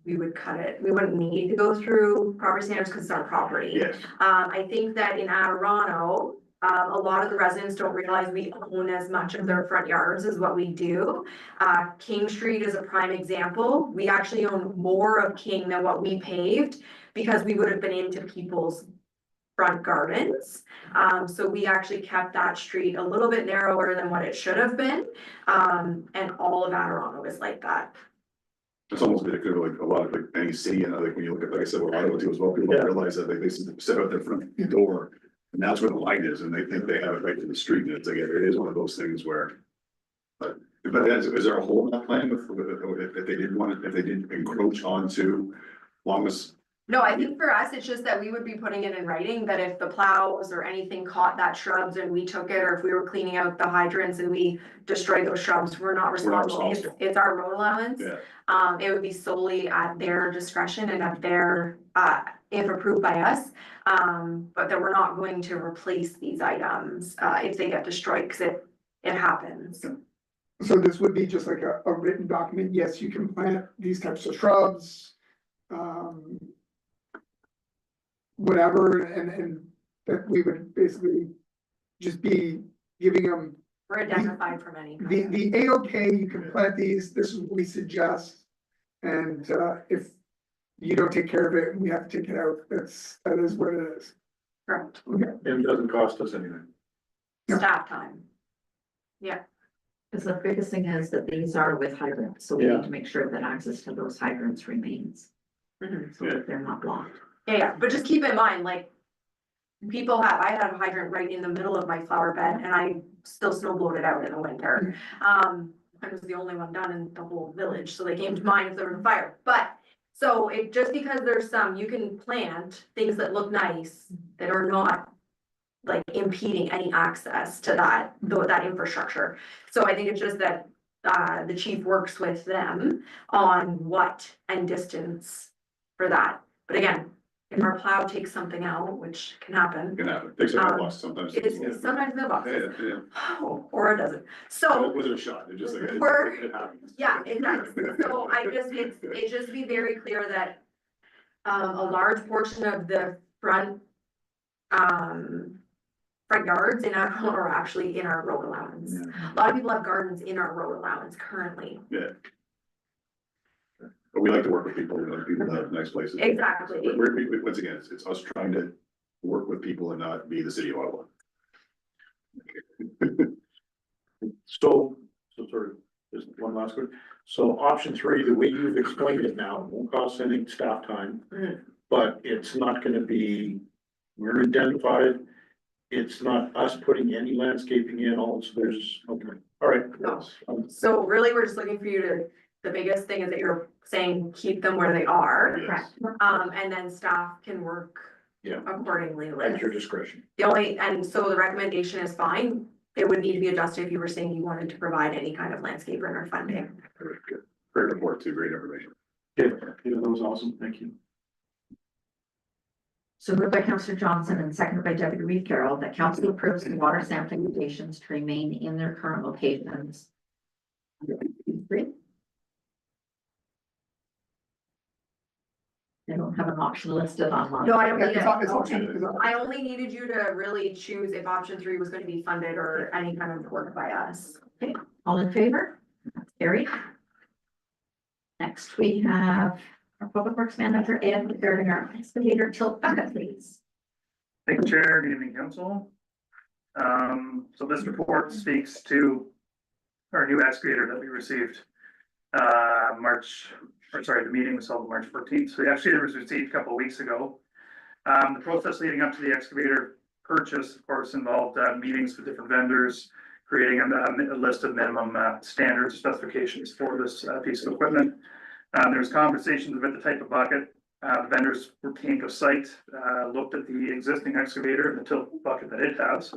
we would cut it. We wouldn't need to go through property standards because it's our property. Yes. I think that in Toronto, a lot of the residents don't realize we own as much of their front yards as what we do. King Street is a prime example. We actually own more of King than what we paved because we would have been into people's front gardens. So we actually kept that street a little bit narrower than what it should have been. And all of Toronto is like that. It's almost been like a lot of like any city, and like when you look at, like I said, what Ottawa do as well, people don't realize that they set out their front door. And that's where the line is, and they think they have it right to the street, and it's like, it is one of those things where. But is there a hole in that plan if they did want it, if they did encroach onto long as? No, I think for us, it's just that we would be putting it in writing that if the plows or anything caught that shrubs and we took it, or if we were cleaning out the hydrants and we destroyed those shrubs, we're not responsible. It's our road allowance. Yeah. It would be solely at their discretion and at their, if approved by us. But that we're not going to replace these items, if they get destroyed, because it happens. So this would be just like a written document. Yes, you can plant these types of shrubs. Whatever, and that we would basically just be giving them We're identified from any. the A-OK, you can plant these, this is what we suggest. And if you don't take care of it, we have to take it out, that is what it is. Correct. Okay. And it doesn't cost us anything. Yeah. Staff time. Because the biggest thing is that these are with hydrants, so we Yeah. need to make sure that access to those hydrants remains. Mhm. So that they're not blocked. Yeah, but just keep in mind, like, I had a hydrant right in the middle of my flower bed and I still snow blowed it out in the winter. mine was the only one done in the whole village, so they came to mind if there was a fire, but. So it, just because there's some, you can plant things that look nice, that are not. Like impeding any access to that, though, that infrastructure. So I think it's just that, the chief works with them on what and distance for that. But again, if our plow takes something out, which can happen, Can happen, takes a mailbox sometimes. it's sometimes Yeah, mailboxes, yeah. or it doesn't. It So, wasn't a shot, it just like, We're- it happens. yeah, it does. So I just, it just be very clear that, a large portion of the front, front yards in our, are actually in our road allowance. A lot of people have gardens in our road allowance currently. Yeah. But we like to work with people, we like people that have nice places. Exactly. Once again, it's us trying to work with people and not be the city of Ottawa. So sort of, just one last one. So option 3, the way you've explained it now, won't cost any staff time. Mhm. But it's not gonna be, we're identified. It's not us putting any landscaping in, all, so there's, okay, all right. No. So really, we're just looking for you to, the biggest thing is that you're saying keep them where they are. Yes. And then staff can work. Yeah. Accordingly At your with, discretion. the only, and so the recommendation is fine. It would need to be adjusted if you were saying you wanted to provide any kind of landscaper or funding. Very good. Great report too, great information. Yeah, that was awesome, thank you. So moved by Councillor Johnson and seconded by Deputy Reed Carroll that council approves the water sampling stations to remain in their current locations. Three. They don't have an option listed online. No, I don't need It's it. option, it's option. I only needed you to really choose if option 3 was gonna be funded or any kind of work by us. All in favor? That's carried. Next, we have our Public Works Manager, Ed, regarding our excavator tilt bucket, please. Thank you, Chair. Good evening, Council. So this report speaks to our new excavator that we received, the meeting was held March 14th. So the excavator was received a couple of weeks ago. The process leading up to the excavator purchase, of course, involved meetings with different vendors, creating a list of minimum standards, specifications for this piece of equipment. There was conversations about the type of bucket. The vendors came to site, looked at the existing excavator and the tilt bucket that it has.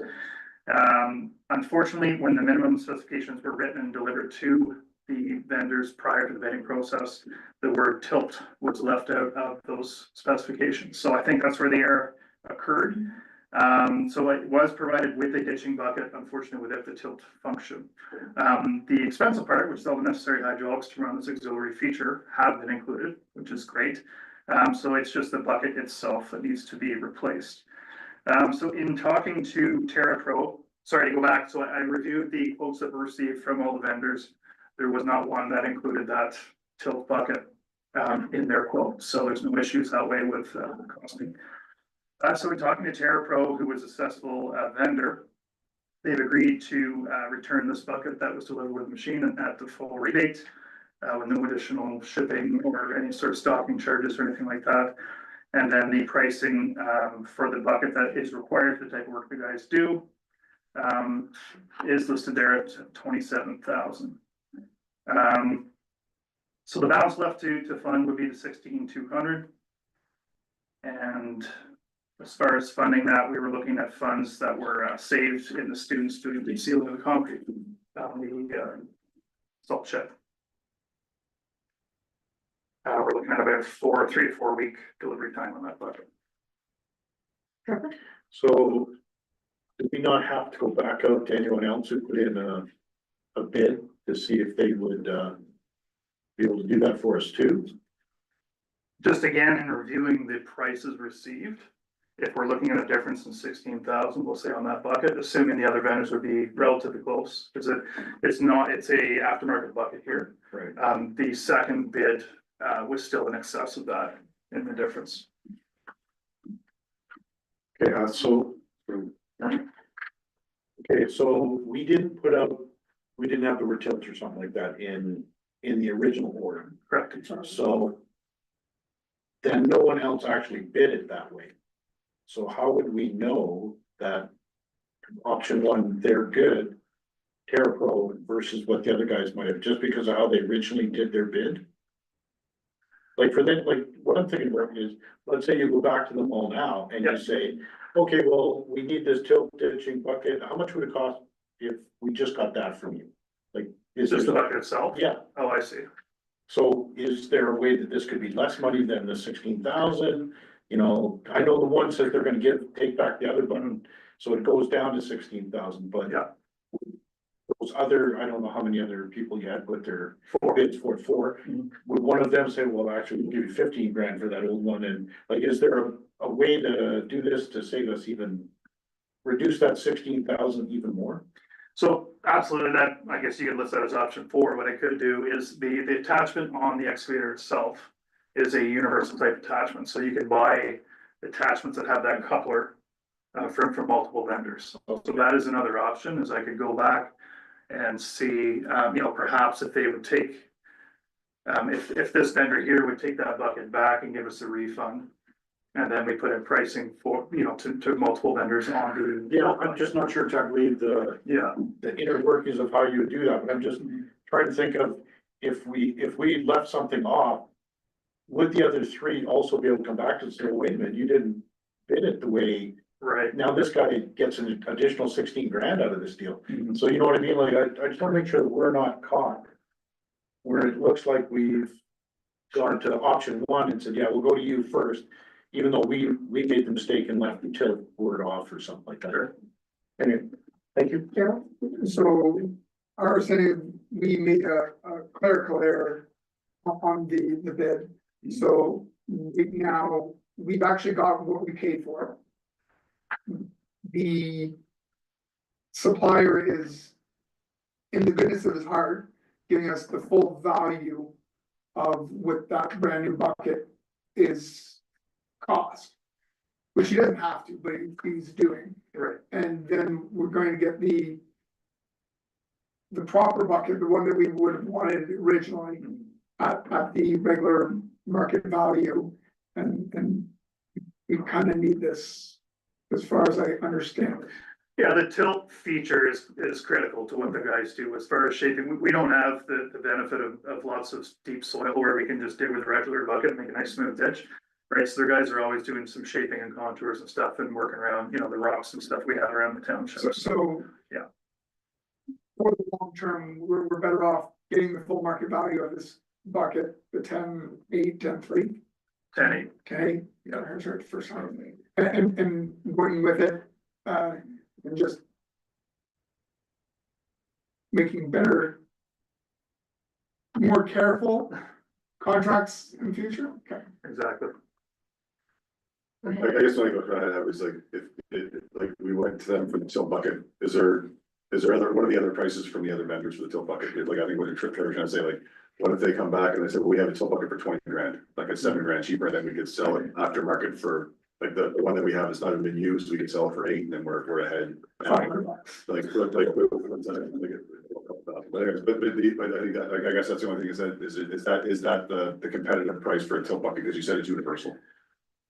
Unfortunately, when the minimum specifications were written and delivered to the vendors prior to the bidding process, the word tilt was left out of those specifications. So I think that's where the error occurred. So it was provided with a ditching bucket, unfortunately without the tilt function. The expensive part, which is all the necessary hydraulics to run this auxiliary feature, have been included, which is great. So it's just the bucket itself that needs to be replaced. So in talking to TerraPro, sorry to go back, so I reviewed the quotes that were received from all the vendors. There was not one that included that tilt bucket in their quote, so there's no issues that way with the costing. So we're talking to TerraPro, who was a successful vendor. They've agreed to return this bucket that was delivered with the machine at the full rebate, with no additional shipping or any sort of stocking charges or anything like that. And then the pricing for the bucket that is required for the type of work the guys do is listed there at $27,000. So the balance left to fund would be the $16,200. And as far as funding that, we were looking at funds that were saved in the students doing the sealing of the concrete on the salt shed. We're looking at about 3 to 4 week delivery time on that bucket. So do we not have to go back out to anyone else who put in a bid to see if they would be able to do that for us too? Just again, in reviewing the prices received, if we're looking at a difference in 16,000, we'll say on that bucket, assuming the other vendors would be relatively close, because it's a aftermarket bucket here. Right. The second bid was still in excess of that in the difference. Okay, so we didn't have the word tilt or something like that in the original order. Correct. So then no one else actually bid it that way. So how would we know that option 1, they're good, TerraPro versus what the other guys might have, just because of how they originally did their bid? Like for them, like, what I'm thinking about is, let's say you go back to them all now and you Yeah. say, okay, well, we need this tilt ditching bucket, how much would it cost if we just got that from you? Like, is Just the there, bucket itself? yeah, Oh, I see. so is there a way that this could be less money than the 16,000? You know, I know the one says they're gonna take back the other button, so it goes down to 16,000, but. Yeah. Those other, I don't know how many other people you had put their Four. bids for, Mhm. would one of them say, well, actually, we'll give you 15 grand for that old one, and like, is there a way to do this to save us even? Reduce that 16,000 even more? So absolutely, that, I guess you could list that as option 4. What I could do is the attachment on the excavator itself is a universal type attachment, so you can buy attachments that have that coupler from multiple vendors. So that is another option, is I could go back and see, perhaps if they would take, if this vendor here would take that bucket back and give us a refund. And then we put in pricing for, to multiple vendors on the. Yeah, I'm just not sure exactly the inner workings of how you would do that, but I'm just trying to think of if we left something off. Would the other three also be able to come back and say, wait a minute, you didn't bid it the way, Right. now this guy gets an additional 16 grand out of this deal. Mhm. So you know what I mean? Like, I just wanna make sure that we're not caught. Where it looks like we've gone to option 1 and said, yeah, we'll go to you first, even though we made the mistake and left the tilt word off or something like that. Sure. Anyway, thank you. Yeah, so I was saying we made a clerical error on the bid. So we've actually got what we paid for. The supplier is, in the goodness of his heart, giving us the full value of what that brand new bucket is cost. Which he doesn't have to, but he's doing. Right. And then we're going to get the proper bucket, the one that we would have wanted originally at the regular market value. And we kind of need this, as far as I understand. Yeah, the tilt feature is critical to what the guys do as far as shaping. We don't have the benefit of lots of deep soil where we can just dig with a regular bucket and make a nice smooth ditch. Right, so the guys are always doing some shaping and contours and stuff and working around, the rocks and stuff we have around the township. So. Yeah. For the long term, we're better off getting the full market value of this bucket, the 10.8, 10.3. 10-8. Okay, yeah, I heard it first time. And going with it, and just. Making better. More careful contracts in the future, okay. Exactly. I guess when I go try that was like, like we went to them for the tilt bucket, is there what are the other prices from the other vendors for the tilt bucket? Like, I think what you're trying to say, like, what if they come back and they say, well, we have a tilt bucket for 20 grand, like it's 7 grand cheaper, then we could sell it aftermarket for, like, the one that we have is not even been used, we could sell it for 8 and then we're ahead. $500. But I think that, like, I guess that's the only thing is that the competitive price for a tilt bucket, because you said it's universal.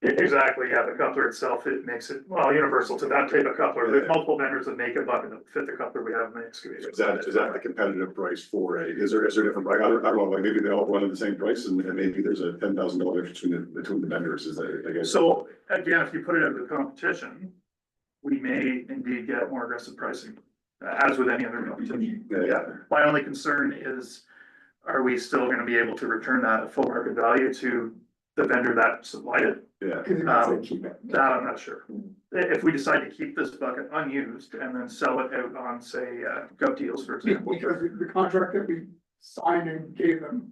Exactly, yeah, the coupler itself, it makes it, universal to that type of coupler. There's multiple vendors that make a bucket that fit the coupler we have in the excavator. Is that the competitive price for is there different, like, I don't know, like maybe they all run at the same price and maybe there's a $10,000 between the vendors, is that, I guess. So again, if you put it out to competition, we may indeed get more aggressive pricing, as with any other competition. Yeah. My only concern is, are we still gonna be able to return that at full market value to the vendor that supplied it? Yeah. Cause you might say keep it. That I'm not sure. If we decide to keep this bucket unused and then sell it out on, say, GovDeals, for example. Because the contract that we signed and gave them,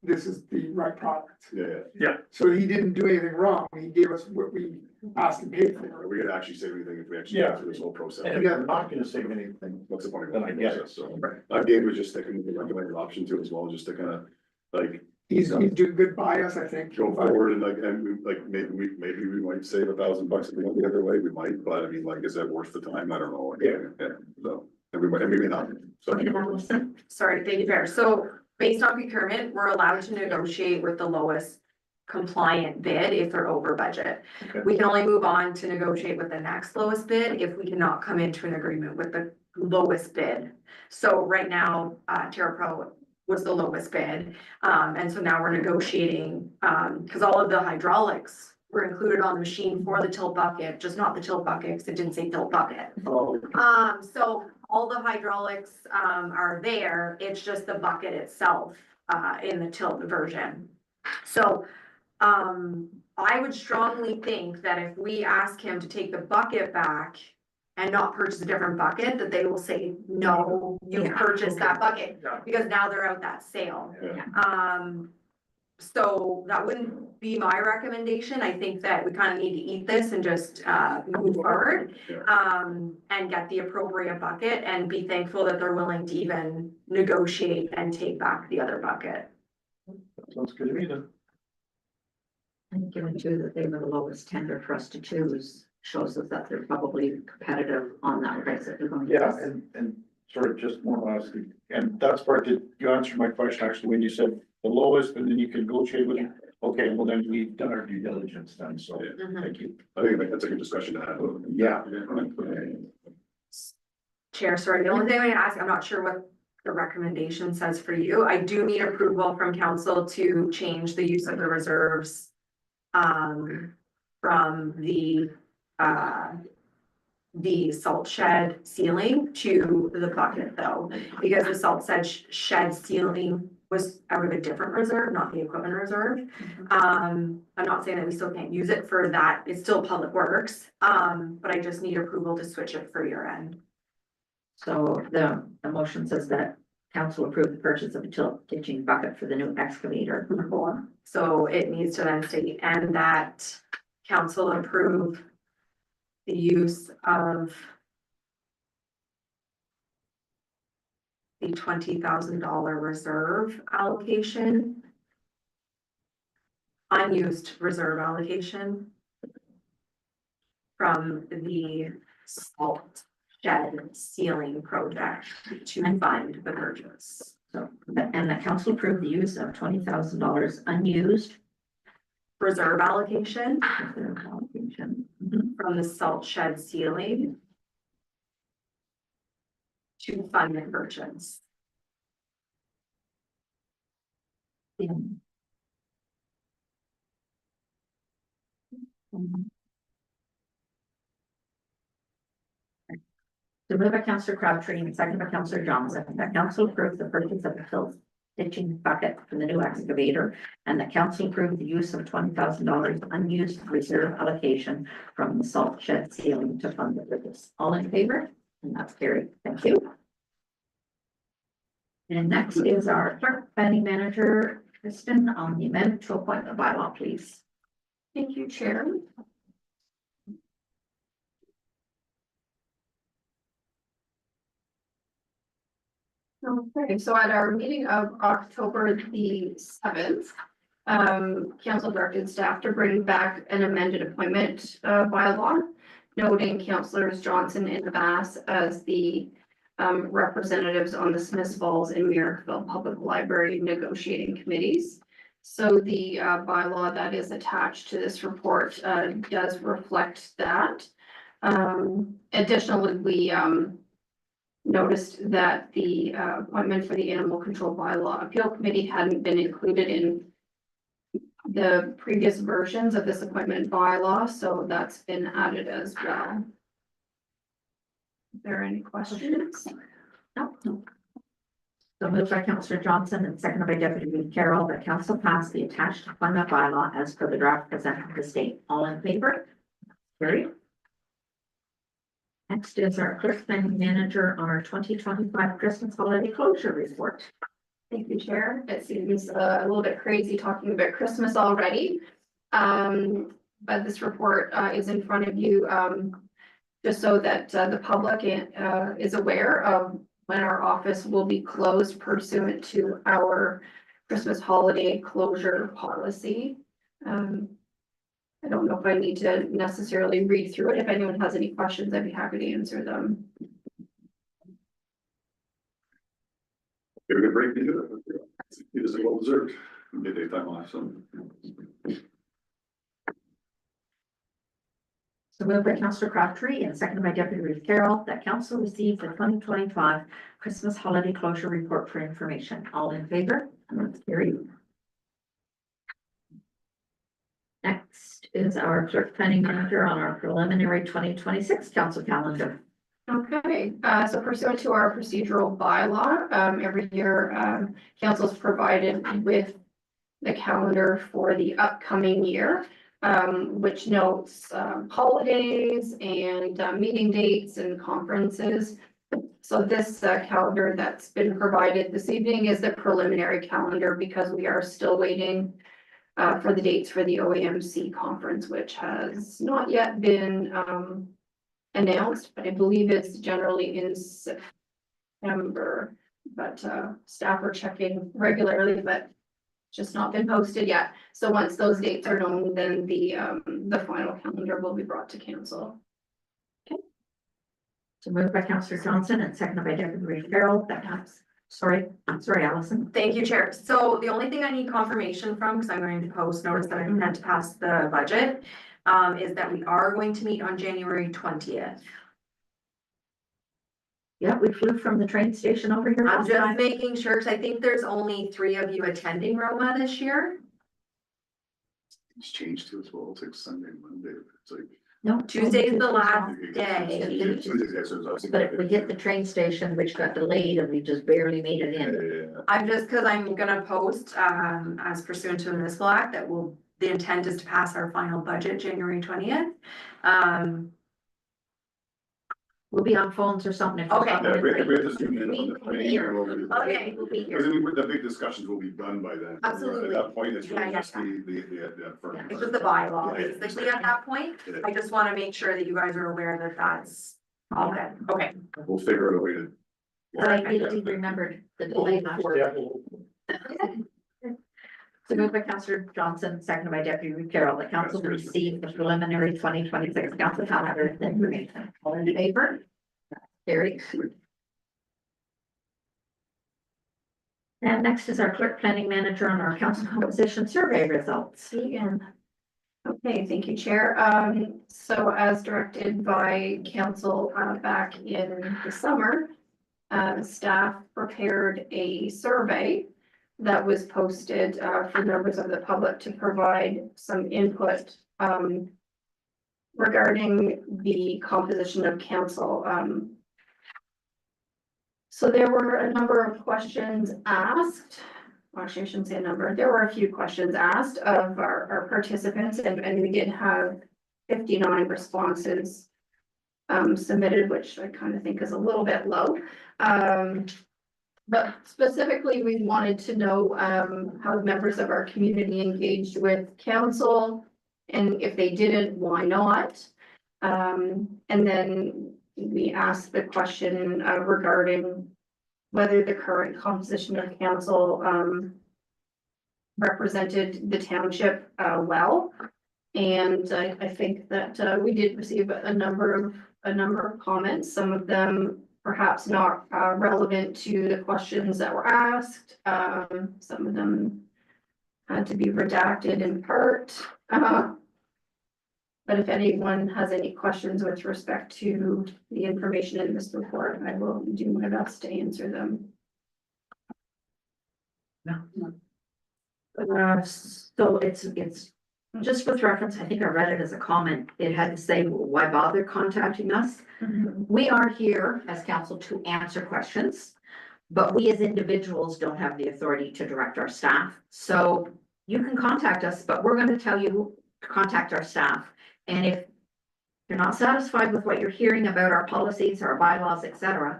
this is the right product. Yeah. So he didn't do anything wrong, he gave us what we asked and paid for. We could actually save anything if we actually go through this whole process. And if I'm not gonna save anything, What's the point of then I get it. process? So, Dave was just thinking the regulated option too as well, just to kind of like He's doing good by us, I think. go forward and maybe we might save $1,000 if we went the other way, we might, but I mean, like, is that worth the time? I don't know. Yeah, so, and maybe not, so. Sorry, thank you, Fair. So based on procurement, we're allowed to negotiate with the lowest compliant bid if they're over budget. Okay. We can only move on to negotiate with the next lowest bid if we cannot come into an agreement with the lowest bid. So right now, TerraPro was the lowest bid. And so now we're negotiating, because all of the hydraulics were included on the machine for the tilt bucket, just not the tilt bucket, because it didn't say tilt bucket. Oh, So all the hydraulics, are there, it's just the bucket itself, in the tilt version. So, I would strongly think that if we ask him to take the bucket back and not purchase a different bucket, that they will say, no, you Yeah. purchased that bucket, Yeah. because now they're out that sale. Yeah. So that wouldn't be my recommendation. I think that we kind of need to eat this and just, move forward. Yeah. And get the appropriate bucket and be thankful that they're willing to even negotiate and take back the other bucket. sounds good to me then. And given too that they were the lowest tender for us to choose, shows us that they're probably competitive on that price that they're going to. Yeah, and sort of just more honestly, and that's part that you answered my question actually, when you said the lowest, and then you can negotiate with. Yeah. Okay, well then we've done our due diligence then, so, Yeah. Mhm. thank you. I think that's a good discussion to have. Yeah. Chair, sorry, the only thing I ask, I'm not sure what the recommendation says for you. I do need approval from council to change the use of the reserves. From the salt shed ceiling to the bucket though, because the shed ceiling was out of a different reserve, not the equipment reserve. I'm not saying that we still can't use it for that, it's still public works, but I just need approval to switch it for year end. So the motion says that council approved the purchase of a tilt ditching bucket for the new excavator. So it needs to then state, and that council approve the use of the $20,000 reserve allocation. Unused reserve allocation. From the salt shed ceiling project to fund the purchase. So, and the council approved the use of $20,000 unused Reserve allocation reserve allocation. from the salt shed ceiling to fund the purchase. Yeah. So moved by Councillor Crabtree and seconded by Councillor Johnson, that council approved the purchase of a tilt ditching bucket for the new excavator, and that council approved the use of $20,000 unused reserve allocation from the salt shed ceiling to fund the purchase. All in favor? And that's carried. Thank you. And next is our clerk planning manager, Kristen, on the amendment to appointment bylaw, please. Thank you, Chair. Okay, so at our meeting of October the 7th, council directed staff to bring back an amended appointment bylaw, noting councillors Johnson and Bass as the representatives on the Smiths Falls and Merrickville Public Library negotiating committees. So the bylaw that is attached to this report does reflect that. Additionally, we noticed that the appointment for the Animal Control Bylaw Appeal Committee hadn't been included in the previous versions of this appointment bylaw, so that's been added as well. Are there any questions? No. So moved by Councillor Johnson and seconded by Deputy Mayor Carroll that council pass the attached appointment bylaw as per the draft presented to the state. All in favor? Carried. Next is our clerk planning manager on our 2025 Christmas holiday closure report. Thank you, Chair. It seems a little bit crazy talking about Christmas already. But this report is in front of you just so that the public is aware of when our office will be closed pursuant to our Christmas holiday closure policy. I don't know if I need to necessarily read through it. If anyone has any questions, I'd be happy to answer them. Give a good break to do it. It is well deserved. Midday time off, so. So moved by Councillor Crabtree and seconded by Deputy Reeve Carroll that council receive the 2025 Christmas holiday closure report for information. All in favor? That's carried. Next is our clerk planning manager on our preliminary 2026 council calendar. Okay, so pursuant to our procedural bylaw, every year, council is provided with the calendar for the upcoming year, which notes, holidays and, meeting dates and conferences. So this, calendar that's been provided this evening is the preliminary calendar because we are still waiting for the dates for the OAMC conference, which has not yet been, announced, but I believe it's generally in September. But staff are checking regularly, but just not been posted yet. So once those dates are known, then the final calendar will be brought to council. So moved by Councillor Johnson and seconded by Deputy Reeve Carroll that counts. Sorry, Allison. Thank you, Chair. So the only thing I need confirmation from, because I'm going to post notice that I intend to pass the budget, is that we are going to meet on January 20th. Yeah, we flew from the train station over here. I'm last time. just making sure, because I think there's only 3 of you attending Roma this year. It's changed to as well, it's like Sunday, Monday, it's like. No, Tuesday is the last Tuesday, day. yeah, so I was thinking But if we hit the train station, which got delayed and we just barely made it in. Yeah. I'm just, because I'm gonna post, as pursuant to the municipal act, that will, the intent is to pass our final budget January 20th. We'll be on phones or something. If Okay. Yeah, we have to zoom in on the planning. Okay. We'll be Because here. the big discussions will be done by then. Absolutely. At that point, it's really Yeah, just the firm. It's just the bylaw, Yeah. basically, at that point. Yeah. I just want to make sure that you guys are aware that that's all good. Okay. We'll figure out a way to. But I immediately remembered the delay last year. So moved by Councillor Johnson, seconded by Deputy Reeve Carroll, that council will receive the preliminary 2026 council calendar information. All in favor? Carried. And next is our clerk planning manager on our council composition survey results. Again. Okay, thank you, Chair. So as directed by council, back in the summer, staff prepared a survey that was posted, for members of the public to provide some input, regarding the composition of council. So there were a number of questions asked. Well, actually, I shouldn't say a number. There were a few questions asked of our participants, and we did have 59 responses submitted, which I kind of think is a little bit low. But specifically, we wanted to know how members of our community engaged with council, and if they didn't, why not? And then we asked the question regarding whether the current composition of council represented the township well. And I think that we did receive a number of comments, some of them perhaps not relevant to the questions that were asked. Some of them had to be redacted in part. But if anyone has any questions with respect to the information in this report, I will do my best to answer them. So it's just with reference, I think I read it as a comment. It had to say, why bother contacting us? We are here as council to answer questions, but we as individuals don't have the authority to direct our staff. So you can contact us, but we're going to tell you to contact our staff. And if you're not satisfied with what you're hearing about our policies, our bylaws, etc.,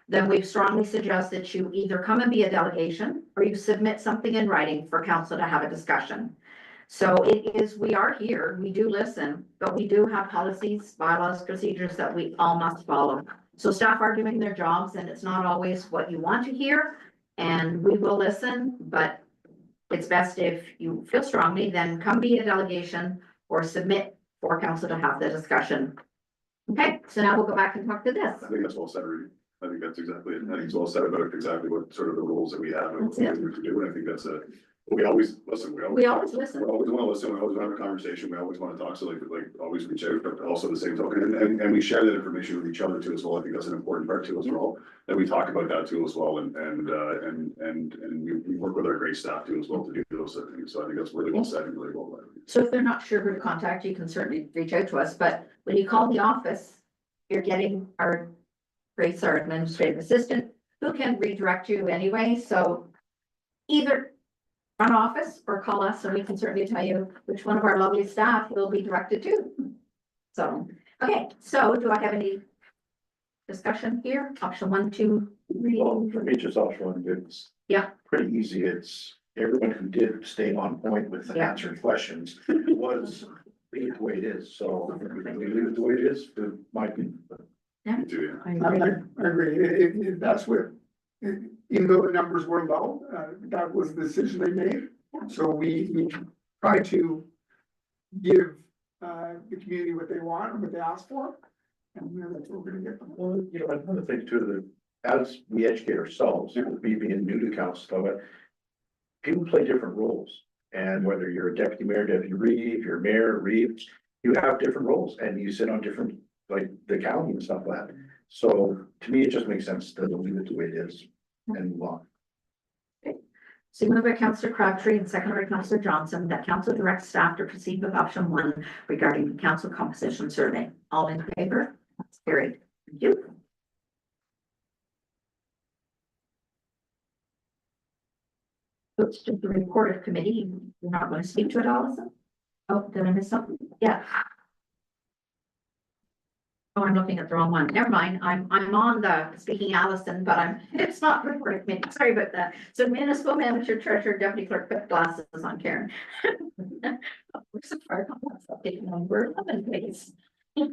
then we strongly suggest that you either come and be a delegation or you submit something in writing for council to have a discussion. So we are here, we do listen, but we do have policies, bylaws, procedures that we all must follow. So staff are doing their jobs and it's not always what you want to hear, and we will listen, but it's best if you feel strongly, then come be a delegation or submit for council to have the discussion. Okay, so now we'll go back and talk to this. I think that's well said, Rudy. I think that's exactly it. I think it's well said about exactly what sort of the roles that we have and what we need to do. And I think that's We always, listen, we We always. always listen. We always wanna listen, we always wanna have a conversation, we always wanna talk, so like always reach out, but also the same token, and we share that information with each other too as well. I think that's an important part too as well, that we talk about that too as well, and we work with our great staff too as well to do those things, so I think that's really well said and really well done. So if they're not sure who to contact, you can certainly reach out to us, but when you call the office, you're getting our Grace, our administrative assistant, who can redirect you anyway, so either run office or call us, and we can certainly tell you which one of our lovely staff will be directed to. So, okay, so do I have any discussion here? Option 1, 2, 3. Well, for me, just option one, it's. Yeah. Pretty easy. It's everyone who did stay on point with Yeah. answering questions was leave it the way it is. So if we leave it the way it is, it might be. Me too, yeah. I agree, that's what, even though the numbers were low, that was the decision they made. So we try to give, the community what they want and what they ask for. And that's what we're gonna get them. Well, you know, another thing too, that as we educate ourselves, we being new to council, but people play different roles. And whether you're a deputy mayor, deputy reeve, you're mayor, reeve, you have different roles and you sit on different, like the county and stuff like that. So to me, it just makes sense to leave it the way it is and move on. So moved by Councillor Crabtree and seconded by Councillor Johnson, that council directs staff to proceed with option 1 regarding the council composition survey. All in favor? That's carried. Thank you. It's just the report of committee. You're not going to speak to it, Allison? Oh, did I miss something? Yeah. Oh, I'm looking at the wrong one. Never mind. I'm on the speaking Allison, but it's not report of committee. Sorry about that. So municipal manager, treasurer, deputy clerk, put glasses on Karen. Where's the part on that's updating number 11, please?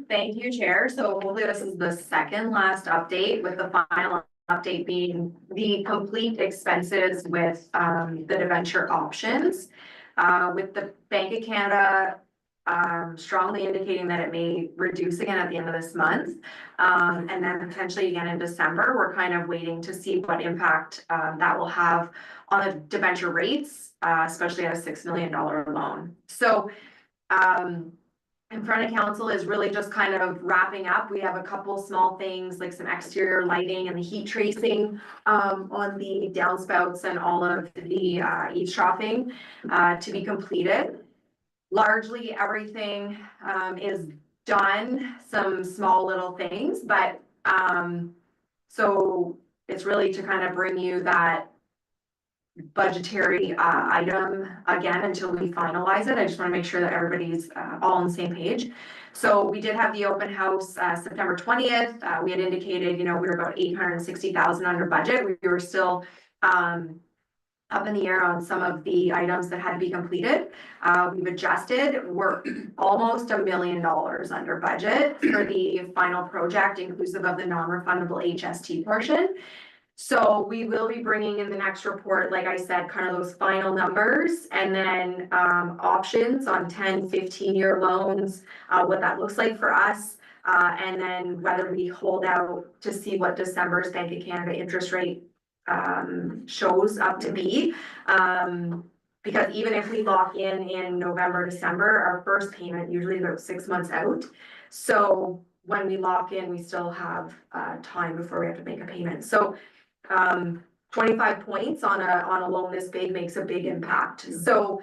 Thank you, Chair. So hopefully this is the second last update, with the final update being the complete expenses with the debenture options. With the Bank of Canada strongly indicating that it may reduce again at the end of this month. And then potentially again in December, we're kind of waiting to see what impact that will have on the debenture rates, especially at a $6 million loan. So in front of council is really just kind of wrapping up. We have a couple small things like some exterior lighting and the heat tracing on the downspouts and all of the eavesdropping to be completed. Largely everything is done, some small little things, but so it's really to kind of bring you that budgetary item again until we finalize it. I just want to make sure that everybody's all on the same page. So we did have the open house September 20th. We had indicated, you know, we were about 860,000 under budget. We were still up in the air on some of the items that had to be completed. We've adjusted. We're almost $1 million under budget for the final project, inclusive of the non-refundable HST portion. So we will be bringing in the next report, like I said, kind of those final numbers, and then options on 10, 15-year loans, what that looks like for us, and then whether we hold out to see what December's Bank of Canada interest rate shows up to be. Because even if we lock in November, December, our first payment usually about 6 months out. So when we lock in, we still have time before we have to make a payment. So 25 points on a loan this big makes a big impact. So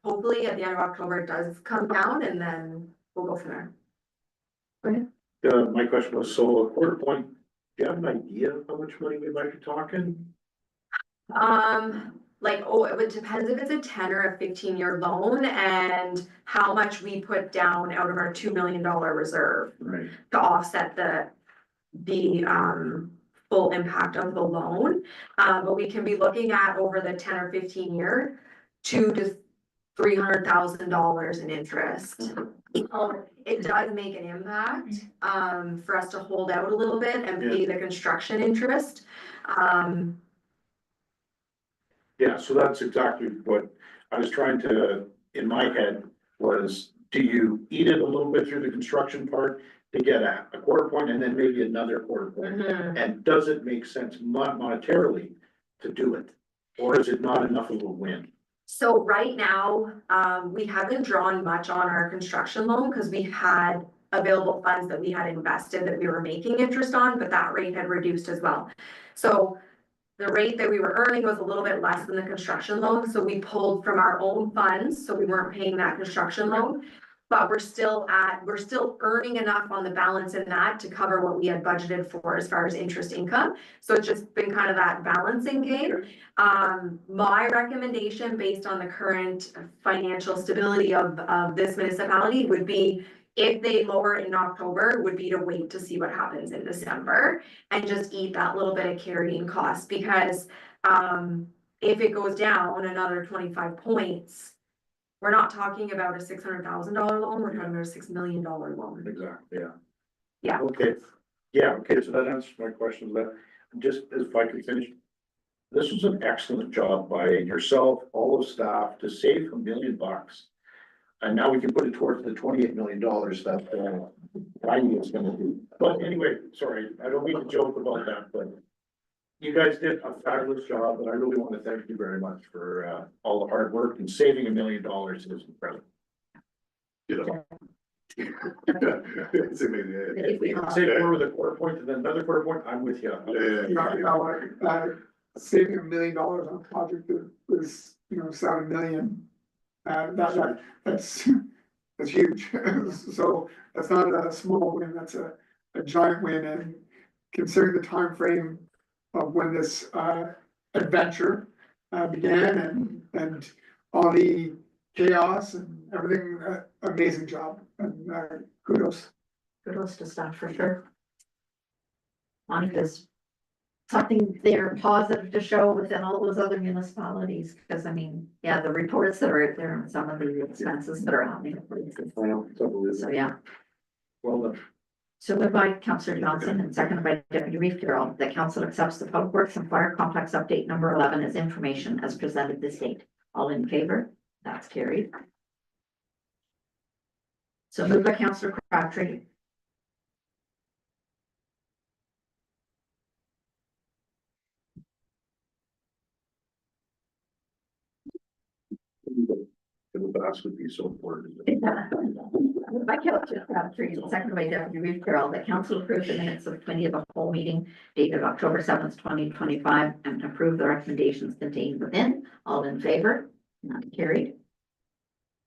hopefully at the end of October it does come down, and then we'll go from there. My question was, so a quarter point, do you have an idea of how much money we might be talking? It depends if it's a 10 or a 15-year loan and how much we put down out of our $2 million reserve Right. to offset the full impact of the loan. But we can be looking at over the 10 or 15 year, $200,000 to $300,000 in interest. It does make an impact for us to hold out a little bit and pay the construction interest. Yeah, so that's exactly what I was trying to, in my head, was do you eat it a little bit through the construction part to get a quarter point and then maybe another quarter point? And does it make sense monetarily to do it? Or is it not enough of a win? So right now, we haven't drawn much on our construction loan because we had available funds that we had invested that we were making interest on, but that rate had reduced as well. So the rate that we were earning was a little bit less than the construction loan, so we pulled from our own funds, so we weren't paying that construction loan. But we're still earning enough on the balance in that to cover what we had budgeted for as far as interest income. So it's just been kind of that balancing game. My recommendation, based on the current financial stability of this municipality, would be if they lower it in October, would be to wait to see what happens in December and just eat that little bit of carrying cost, because if it goes down another 25 points, we're not talking about a $600,000 loan, we're talking about a $6 million loan. Exactly, yeah. Yeah. Okay, yeah, okay, so that answers my question, that, just as if I could finish. This was an excellent job by yourself, all the staff, to save $1 million. And now we can put it towards the $28 million that, Riley is gonna do. But anyway, sorry, I don't mean to joke about that, but you guys did a fabulous job, and I really want to thank you very much for, all the hard work, and saving $1 million is incredible. You know. It's amazing, yeah. If we- Save more with a quarter point and then another quarter point, I'm with you. Saving $1 million on a project that was, $7 million. That's huge. So that's not a small win, that's a giant win, and considering the time frame of when this adventure began and all the chaos and everything, amazing job, and kudos. Kudos to staff for sure. Monica's something there positive to show within all those other municipalities, because I mean, yeah, the reports that are out there and some of the expenses that are happening. So, yeah. Well done. So moved by Councillor Johnson and seconded by Deputy Reeve Carroll, that council accepts the Public Works and Fire Complex update number 11 as information as presented this date. All in favor? That's carried. So moved by Councillor Crabtree. The best would be so important. Moved by Councillor Crabtree and seconded by Deputy Reeve Carroll, that council approve the minutes of the committee of the whole meeting dated October 7th, 2025, and approve the recommendations contained within. All in favor? Not carried.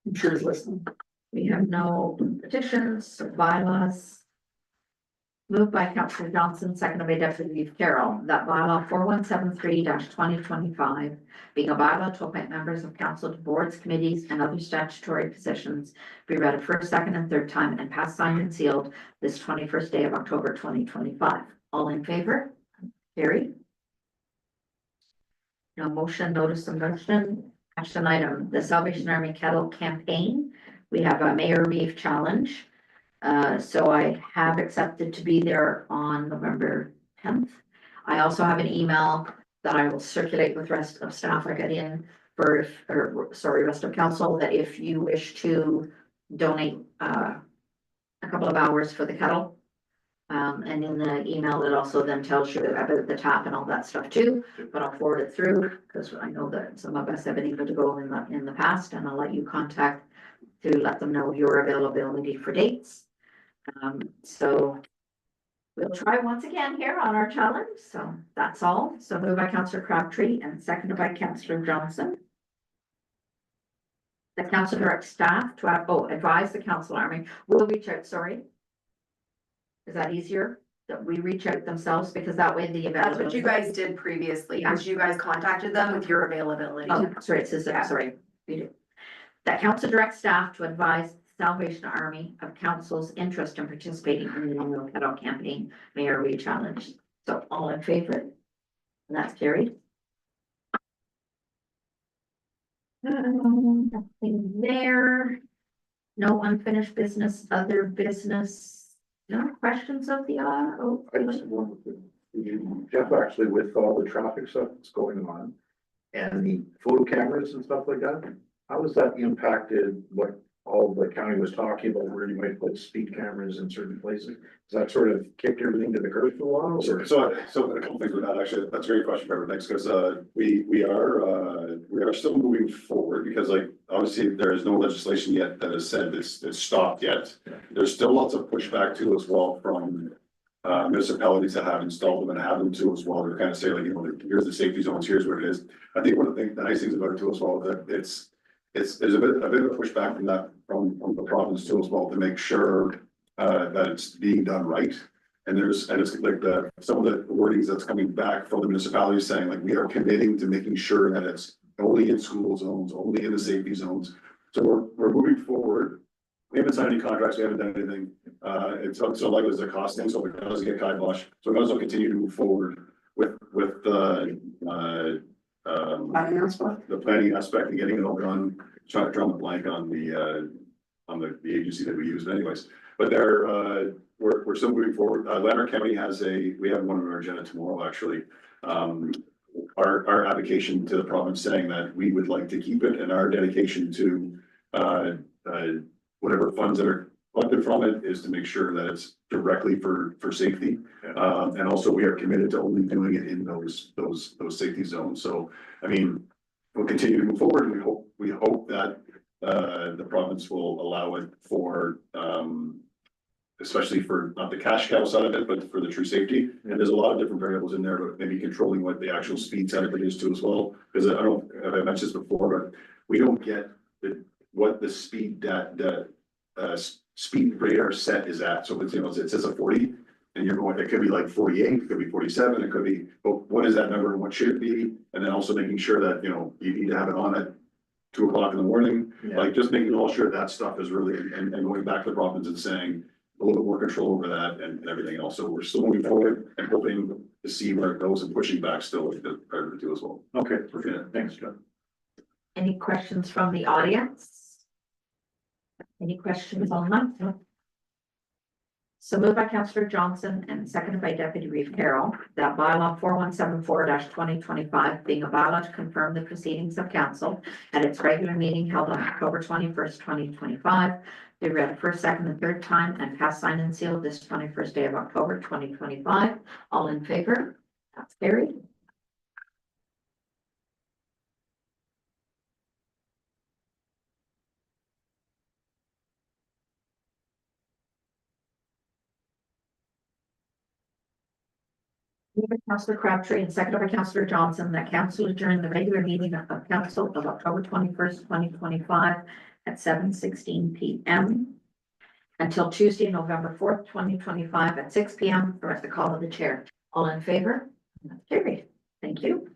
I'm sure he's listening. We have no petitions or bylaws. Moved by Councillor Johnson, seconded by Deputy Reeve Carroll, that bylaw 4173-2025, being a bylaw to appoint members of council to boards, committees, and other statutory positions, be read a first, second, and third time and passed, signed, and sealed this 21st day of October 2025. All in favor? Carried. No motion, notice of motion. Action item, the Salvation Army Kettle Campaign. We have a Mayor Reeve challenge. So I have accepted to be there on November 10th. I also have an email that I will circulate with rest of staff I got in for, rest of council, that if you wish to donate a couple of hours for the kettle. And in the email, it also then tells you about the tap and all that stuff too, but I'll forward it through, because I know that some of us have been able to go in the past, and I'll let you contact to let them know your availability for dates. So we'll try once again here on our challenge, so that's all. So moved by Councillor Crabtree and seconded by Councillor Johnson. The council directs staff to advise the council army, we'll reach out, sorry. Is that easier? That we reach out themselves, because that way the That's what you availability. guys did previously, is you guys contacted them with your availability. Oh, sorry, it says, sorry, we do. That council directs staff to advise Salvation Army of council's interest in participating in the annual kettle campaign Mayor Reeve challenge. So all in favor? And that's carried. Nothing there. No unfinished business, other business. No questions of the, I just have one with Jeff, actually, with all the traffic stuff that's going on and the photo cameras and stuff like that, how has that impacted what all the county was talking about where you might put speed cameras in certain places. Does that sort of kicked everything to the curb for a while? Or? So a couple things with that, actually, that's a great question, Trevor, thanks, because, we are still moving forward, because like, obviously, there is no legislation yet that has said it's stopped yet. There's still lots of pushback too as well from, municipalities that have installed them and have them too as well, to kind of say like, you know, here's the safety zones, here's what it is. I think one of the nice things about it too as well, that there's a bit of a pushback from that, from the province too as well, to make sure, that it's being done right. And it's like some of the wordings that's coming back from the municipalities saying like, we are committing to making sure that it's only in school zones, only in the safety zones. So we're moving forward. We haven't signed any contracts, we haven't done anything, it's so like it's a cost thing, so it doesn't get kibosh, so we might as well continue to move forward with the Planning aspect? the planning aspect and getting it all done, trying to draw the blank on the agency that we use, but anyways. But we're still moving forward. Lander County we have one on our agenda tomorrow, actually. Our application to the province saying that we would like to keep it, and our dedication to, whatever funds that are collected from it is to make sure that it's directly for safety. And also we are committed to only doing it in those safety zones. So, I mean, we'll continue to move forward. We hope that, the province will allow it for, especially for not the cash cow side of it, but for the true safety. And there's a lot of different variables in there, but maybe controlling what the actual speed side of it is too as well. Because I don't, I mentioned this before, but we don't get what the speed speed radar set is at. So it's, you know, it says a 40 and you're going, it could be like 48, it could be 47, it could be, but what is that number and what should it be? And then also making sure that, you know, you need to have it on at 2 o'clock in the morning, like just making all sure that stuff is really, and going back to the province and saying a little bit more control over that and everything else. So we're still moving forward and hoping to see where it goes and pushing back still with the prior to as well. Okay, Yeah. thanks, John. Any questions from the audience? Any questions online? So moved by Councillor Johnson and seconded by Deputy Reeve Carroll, that bylaw 4174-2025 being a bylaw to confirm the proceedings of council at its regular meeting held on October 21st, 2025. Be read a first, second, and third time and passed, signed, and sealed this 21st day of October 2025. All in favor? That's carried. Moved by Councillor Crabtree and seconded by Councillor Johnson, that council adjourn the regular meeting of council of October 21st, 2025 at 7:16 p.m. until Tuesday, November 4th, 2025 at 6 p.m. or at the call of the chair. All in favor? That's carried. Thank you.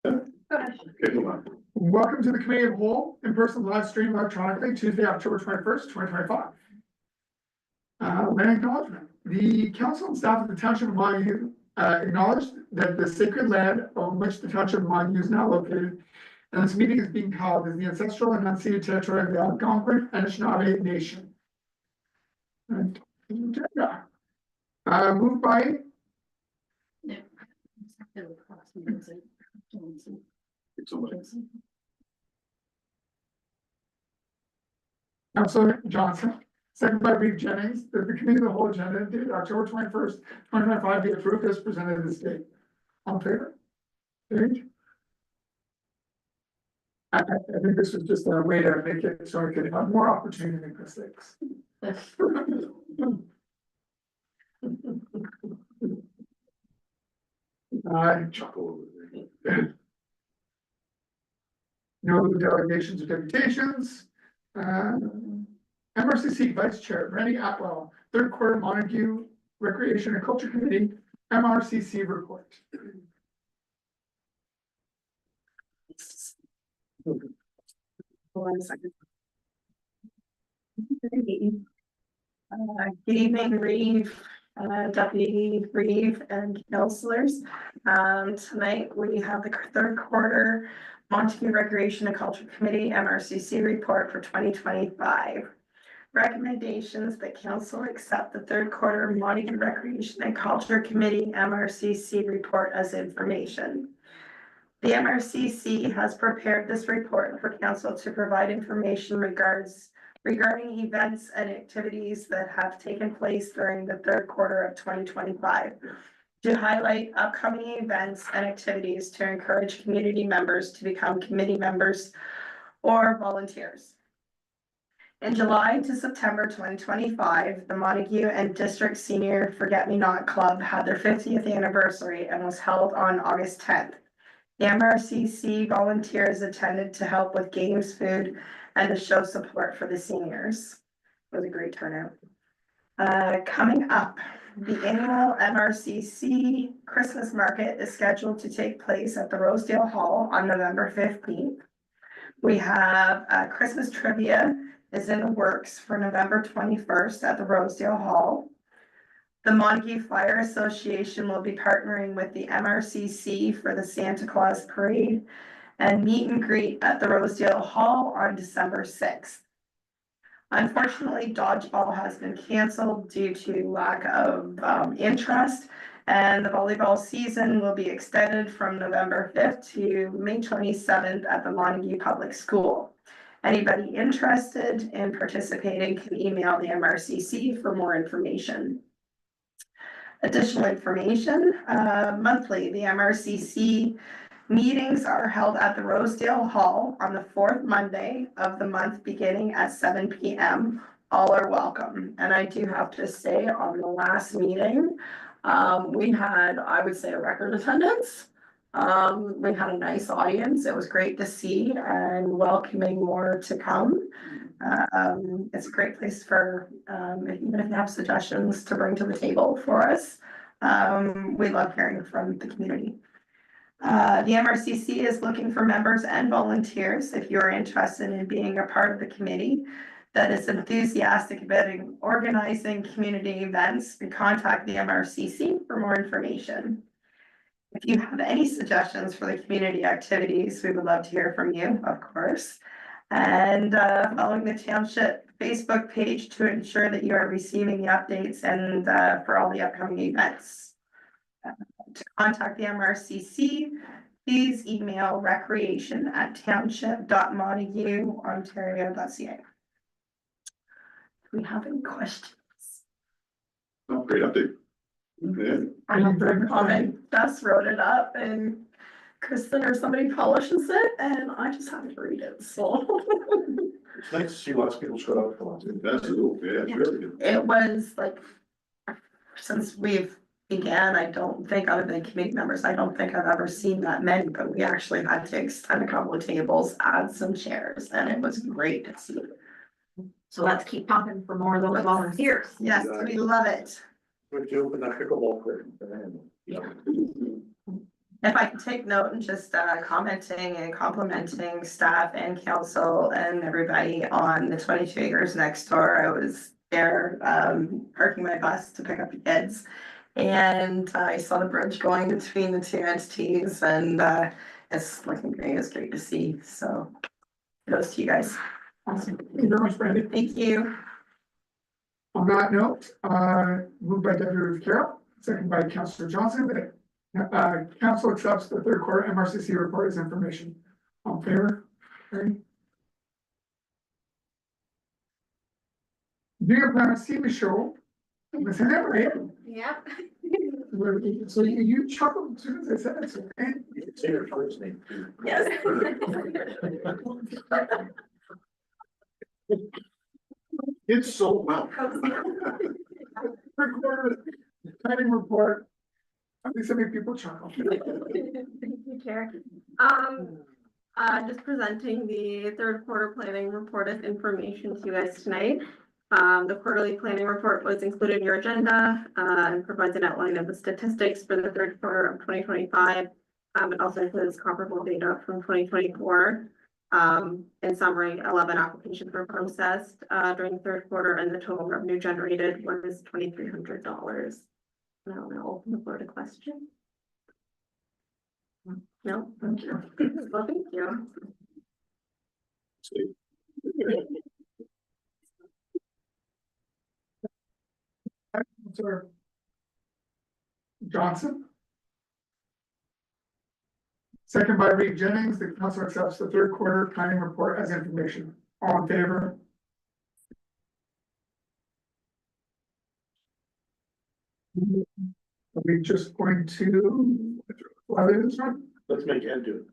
Okay, move on. Welcome to the Committee of the Whole, in-person live stream electronically, Tuesday, October 21st, 2025. Land acknowledgement. The council and staff of the Township of Montague acknowledge that the sacred land on which the Township of Montague is now located, and this meeting is being held is the ancestral and unceded territory of the Algonquin and Anishinaabe Nation. And, moved by Councilor Johnson, second by Reeve Jennings, that the Committee of the Whole agenda dated October 21st, 2025 be approved as presented this date. All in favor? Carried. I think this was just a way to make it so I could have more opportunity to make mistakes. Chuckle over there. No delegations or deputations. MRCC Vice Chair Randy Atwell, third quarter Montague Recreation and Culture Committee, MRCC report. One second. Good evening, Reeve, Deputy Reeve and councilors. Tonight we have the third quarter Montague Recreation and Culture Committee MRCC report for 2025. Recommendations that council accept the third quarter Montague Recreation and Culture Committee MRCC report as information. The MRCC has prepared this report for council to provide information regarding events and activities that have taken place during the third quarter of 2025. To highlight upcoming events and activities to encourage community members to become committee members or volunteers. In July to September 2025, the Montague and District Senior Forget-Me-Not Club had their 50th anniversary and was held on August 10th. The MRCC volunteers attended to help with games, food, and to show support for the seniors. It was a great turnout. Coming up, the annual MRCC Christmas market is scheduled to take place at the Rosedale Hall on November 15th. We have Christmas trivia is in the works for November 21st at the Rosedale Hall. The Montague Fire Association will be partnering with the MRCC for the Santa Claus Parade and meet and greet at the Rosedale Hall on December 6th. Unfortunately, dodgeball has been canceled due to lack of interest, and the volleyball season will be extended from November 5th to May 27th at the Montague Public School. Anybody interested in participating can email the MRCC for more information. Additional information, monthly, the MRCC meetings are held at the Rosedale Hall on the fourth Monday of the month beginning at 7 p.m. All are welcome. And I do have to say on the last meeting, we had, I would say, a record attendance. We had a nice audience. It was great to see and welcoming more to come. It's a great place for, even if you have suggestions to bring to the table for us. We love hearing from the community. The MRCC is looking for members and volunteers. If you're interested in being a part of the committee that is enthusiastic about organizing community events, contact the MRCC for more information. If you have any suggestions for the community activities, we would love to hear from you, of course. And following the township Facebook page to ensure that you are receiving the updates and for all the upcoming events. To contact the MRCC, please email recreation@township.montagueontario.ca. Do we have any questions? Oh, great update. Yeah. I have a comment. Gus wrote it up and Kristen or somebody publishes it and I just have to read it, so. It's nice to see lots of people show up for lots of. That's cool, yeah, it's really good. It was like, since we've began, I don't think, other than committee members, I don't think I've ever seen that many, but we actually had to extend a couple of tables, add some chairs, and it was great to see. So let's keep talking for more of those volunteers. Yes, we love it. Would you open that pickleball court? if I could take note and just commenting and complimenting staff and council and everybody on the 22 acres next door. I was there parking my bus to pick up the kids. And I saw the bridge going between the two entities, and it's looking great. It's great to see. So kudos to you guys. Awesome. Thank you very much, Brandy. Thank you. On that note, moved by Deputy Reeve Carroll, second by Councillor Johnson, that council accepts the third quarter MRCC report as information. All in favor? Carried. Dear Parents TV show, is that right? Yep. So you chuckled as soon as I said it, so, okay? Say your first name too. Yes. It's so well. Third quarter planning report. At least I make people chuckle. Thank you, Chair. Just presenting the third quarter planning report as information to you guys tonight. The quarterly planning report was included in your agenda, and provides an outline of the statistics for the third quarter of 2025. It also includes comparable data from 2024. In summary, 11 applications were processed, during the third quarter, and the total revenue generated was $2,300. Now I'll open the floor to questions. No? Thank you. Well, thank you. Councillor Johnson. Second by Reeve Jennings, the council accepts the third quarter planning report as information. All in favor? Are we just going to? Let's make Ed do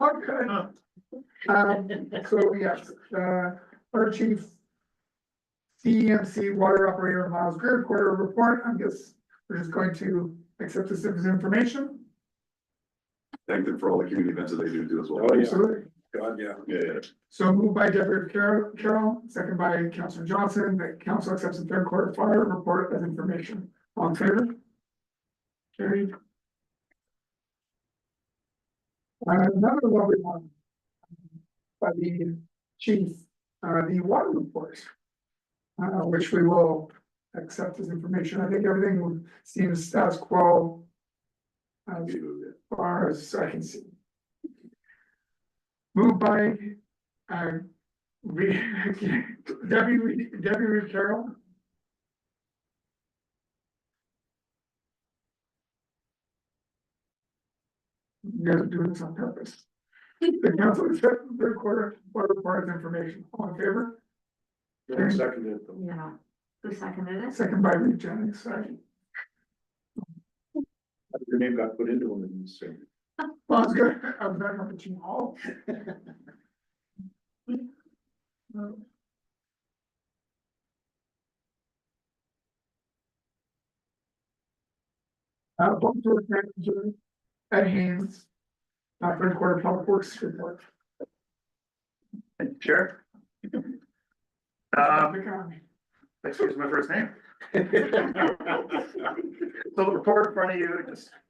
Okay. So yes, our chief CEMC water operator Miles Greer quarter report. I guess we're just going to accept this as information. Thank them for all the community events that they do as well. Oh, yeah. Absolutely. God, yeah. Yeah. So moved by Deputy Carroll, second by Councillor Johnson, that council accepts the third quarter fire report as information. All in favor? Carried. Another lovely one. By the chief, the water report. Which we will accept as information. I think everything seems status quo. As far as I can see. Moved by Deputy Carroll. You guys are doing this on purpose. The council accepts the third quarter water report as information. All in favor? Yeah, seconded. Yeah. Who seconded it? Second by Reeve Jennings, sorry. Your name got put into them in this thing. Well, I was good. I was back up at Team Hall. Public Works Manager Ed Haynes. Third quarter public works report. Thank you, Chair. Thanks for using my first name. So the report in front of you,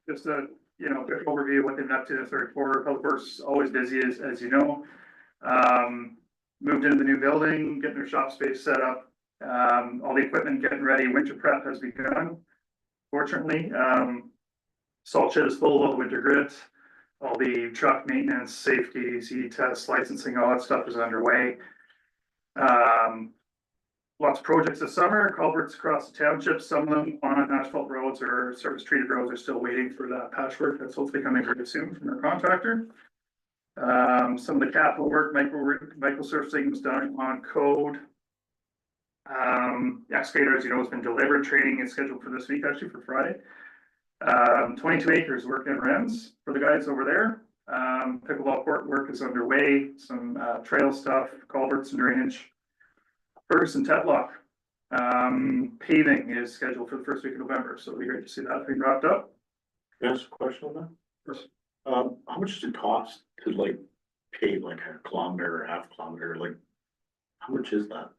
just a, quick overview of what they've been up to the third quarter. Public Works always busy as you know. Moved into the new building, getting their shop space set up, all the equipment getting ready. Winter prep has begun. Fortunately, salt shed is full of winter grit. All the truck maintenance, safety, CD tests, licensing, all that stuff is underway. Lots of projects this summer, culverts across the township, some of them on asphalt roads or surface treated roads are still waiting for that patchwork that's hopefully coming very soon from our contractor. Some of the capital work, micro surfacing was done on code. Excavator, as you know, has been delivered. Training is scheduled for this week, actually for Friday. 22 acres work in Rennes for the guys over there. Pickleball court work is underway, some trail stuff, culverts and drainage. Ferguson Tetlock, paving is scheduled for the first week of November, so it'll be great to see that being wrapped up. Can I ask a question on that? Yes. How much does it cost to like pave like a kilometer or half kilometer, like, how much is that?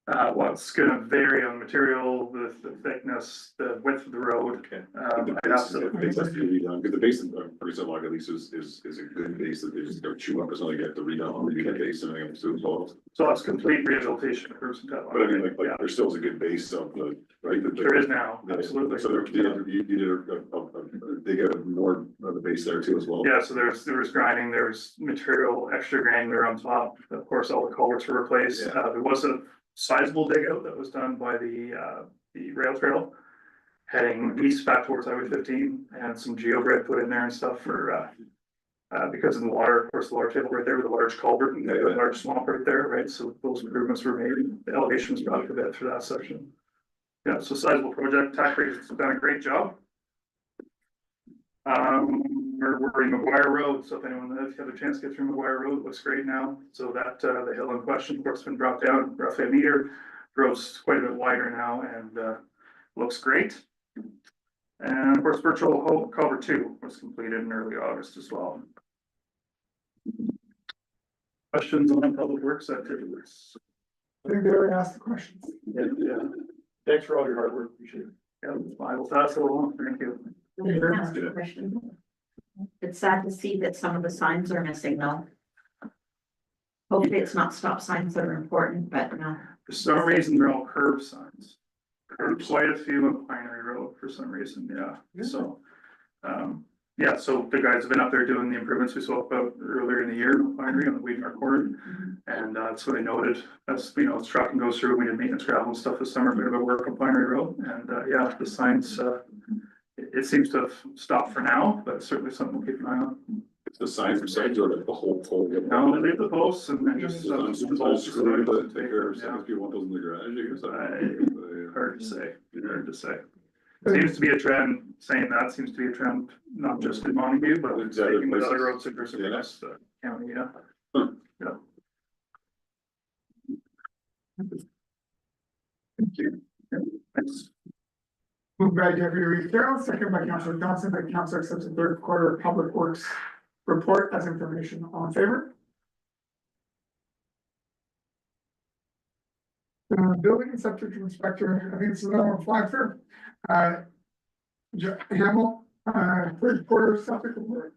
What's gonna vary on material, the thickness, the width of the road. Okay. I'd have to. The base has to be redone, because the base, pretty simple, at least is a good base that they just don't chew up, it's only get the redone on the base and everything else as well. So that's complete rehabilitation of curbs and cut But I mean, line. like, there still is a good base of the, right? There is now, absolutely. So there, you did they get more of the base there too as well? Yeah, so there was grinding, there was material, extra granular on top. Of course, all the culverts were replaced. Yeah. There was a sizable dig out that was done by the rail trail heading east back towards Highway 15, and some geogrid put in there and stuff for because of the water, of course, the water table right there with the large culvert and the Yeah. large swamp right there, right? So those improvements were made. The elevation was brought up a bit through that section. Yeah, so sizable project. Tack has done a great job. We're in McGuire Road, so if you have a chance to get through McGuire Road, it looks great now. So that, the hill in question, of course, has been brought down roughly a meter. Road's quite a bit wider now and, looks great. And of course, virtual culvert 2 was completed in early August as well. Questions on public works activities? I think they already asked the questions. Yeah, Thanks for all your hard work, appreciate it. yeah, I will pass it along. Thank you. Thank you very Ask much. a question. It's sad to see that some of the signs are missing though. Hopefully it's not stop signs that are important, but no. For some reason, they're all curb signs. There are quite a few on Pinery Road for some reason, yeah, so. Yeah, so the guys have been up there doing the improvements we spoke about earlier in the year, on Pinery on the Weedmar corner. And so they noted, as you know, as trucking goes through, we did maintenance gravel and stuff this summer, a bit of work on Pinery Road, and yeah, the signs, it seems to have stopped for now, but certainly something we'll keep an eye on. It's the signs for sides or the whole pole? No, they leave the posts and then just. Sometimes screw, but take care of, some people want those in the garage, I guess. Hard to say, hard to say. Seems to be a trend, saying that seems to be a trend, not just in Montague, but It's other taking with other places. roads across the county, yeah. Thank you. Thanks. Moved by Deputy Reeve Carroll, second by Councillor Johnson, that council accepts the third quarter public works report as information. All in favor? Building and septic inspector, I think it's another one flag for, Hamel, third quarter septic report.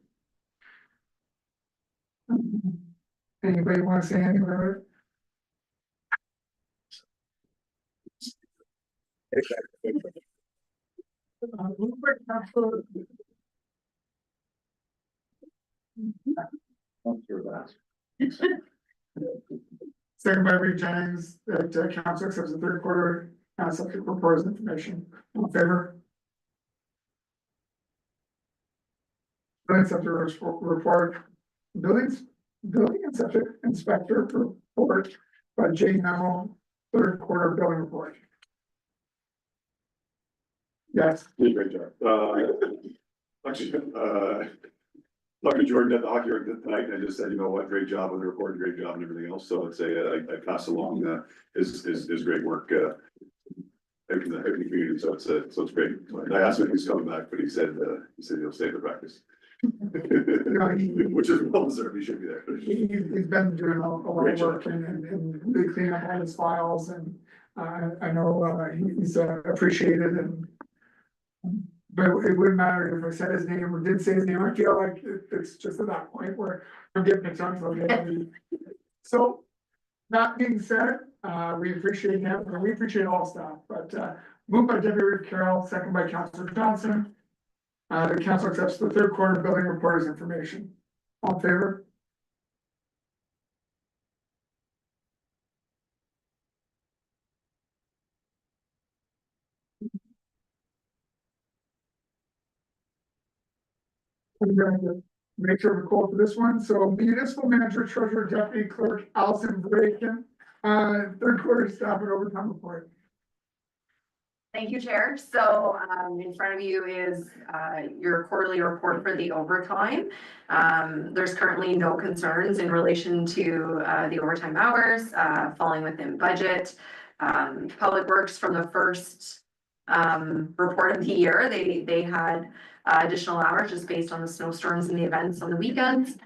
Anybody want to say anything about it? Moved by Councillor- Second by Reeve Jennings, that council accepts the third quarter septic report as information. All in favor? Building septic report, building and septic inspector report by Jay Memo, third quarter building report. Yes. Did a great job. Actually, talking to Jordan at the hockey rink tonight, and I just said, you know what, great job on the report, great job and everything else, so I'd say, I pass along, his great work, out in the community, so it's great. And I asked him if he's coming back, but he said he'll stay for practice. Which is well deserved, he should be there. He's been doing a lot of work and really cleaning up all his files, and I know he's appreciated, and but it wouldn't matter if I said his name or didn't say his name. I feel like it's just at that point where I'm getting a chunk of it. So that being said, we appreciate him, and we appreciate all staff, but moved by Deputy Reeve Carroll, second by Councillor Johnson. The council accepts the third quarter building report as information. All in favor? I'm going to make sure we call for this one. So municipal manager, treasurer, deputy clerk, Allison Braken, third quarter staff and overtime report. Thank you, Chair. So in front of you is your quarterly report for the overtime. There's currently no concerns in relation to the overtime hours falling within budget. Public Works from the first report of the year, they had additional hours just based on the snowstorms and the events on the weekends.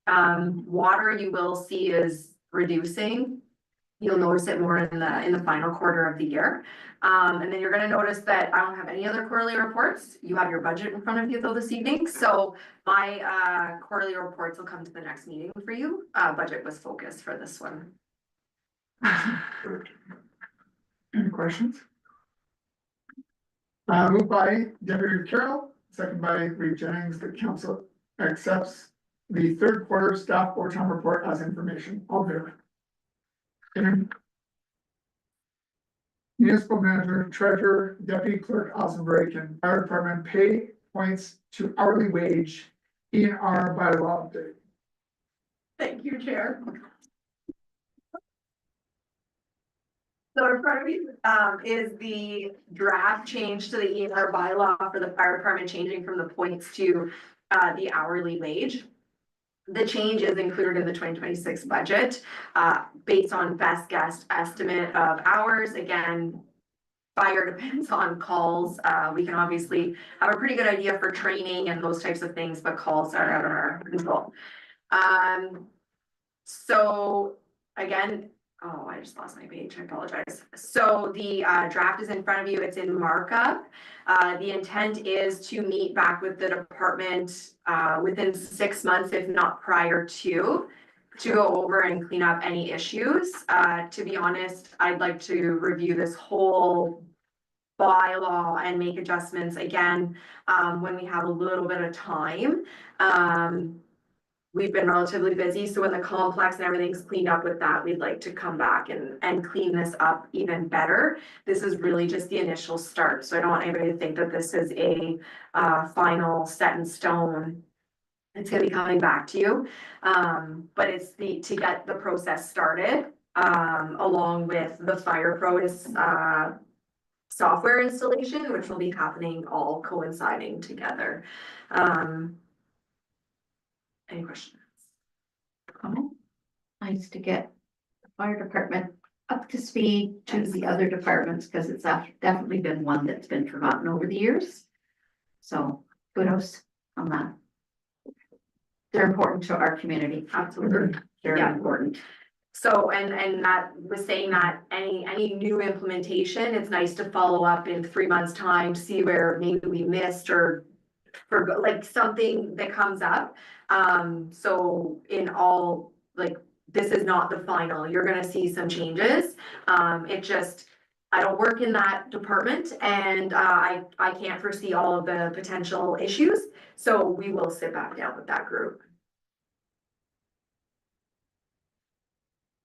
Water you will see is reducing. You'll notice it more in the final quarter of the year. And then you're gonna notice that I don't have any other quarterly reports. You have your budget in front of you though this evening, so my quarterly reports will come to the next meeting for you. Budget was focused for this one. Any questions? Moved by Deputy Carroll, second by Reeve Jennings, that council accepts the third quarter staff board time report as information. All there. Municipal manager, treasurer, deputy clerk, Ossenbreak, and fire department pay points to hourly wage ENR bylaw update. Thank you, Chair. So in front of you, is the draft change to the ENR bylaw for the fire department, changing from the points to, the hourly wage. The change is included in the 2026 budget, based on best guess estimate of hours. Again, fire depends on calls. We can obviously have a pretty good idea for training and those types of things, but calls are out of our control. So again, oh, I just lost my page, I apologize. So the draft is in front of you, it's in markup. The intent is to meet back with the department within 6 months, if not prior to go over and clean up any issues. To be honest, I'd like to review this whole bylaw and make adjustments again when we have a little bit of time. We've been relatively busy, so when the complex and everything's cleaned up with that, we'd like to come back and clean this up even better. This is really just the initial start, so I don't want anybody to think that this is a final set in stone. It's gonna be coming back to you, but it's to get the process started, along with the Fire Pro's software installation, which will be happening all coinciding together. Any questions? Comment? Nice to get the fire department up to speed to the other departments, because it's definitely been one that's been forgotten over the years. So kudos on that. They're important to our community, absolutely, very Yeah. important. So, and that was saying that any new implementation, it's nice to follow up in 3 months' time, see where maybe we missed or for like something that comes up. So in all, like, this is not the final, you're gonna see some changes. It just, I don't work in that department and I can't foresee all of the potential issues. So we will sit back down with that group.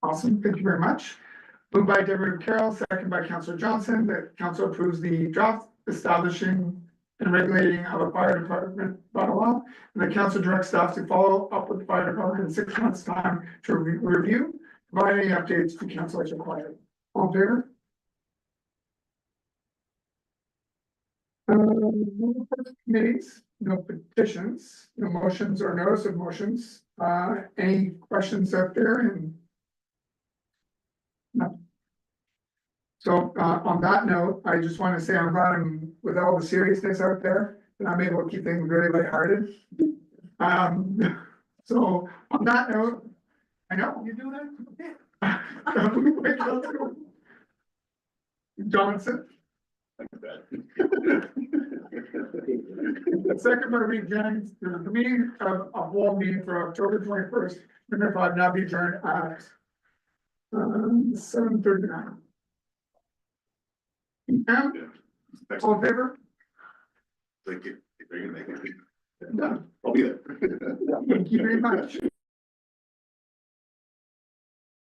Awesome, thank you very much. Moved by Deputy Carroll, second by Councillor Johnson, that council approves the draft establishing and regulating of a fire department bylaw. And the council directs staff to follow up with the fire department in 6 months' time to review, provide any updates to council as required. All in favor? No committees, no petitions, no motions or notice of motions. Any questions out there? And no. So on that note, I just want to say I'm glad with all the seriousness out there, that I'm able to keep things very lighthearted. So on that note, I know you do that. Johnson. Second by Reeve Jennings, the meeting of a whole meeting for October 21st, 2025 now be adjourned at 7:39. All in favor? Thank you. You're gonna make it. Done. I'll be there. Thank you very much.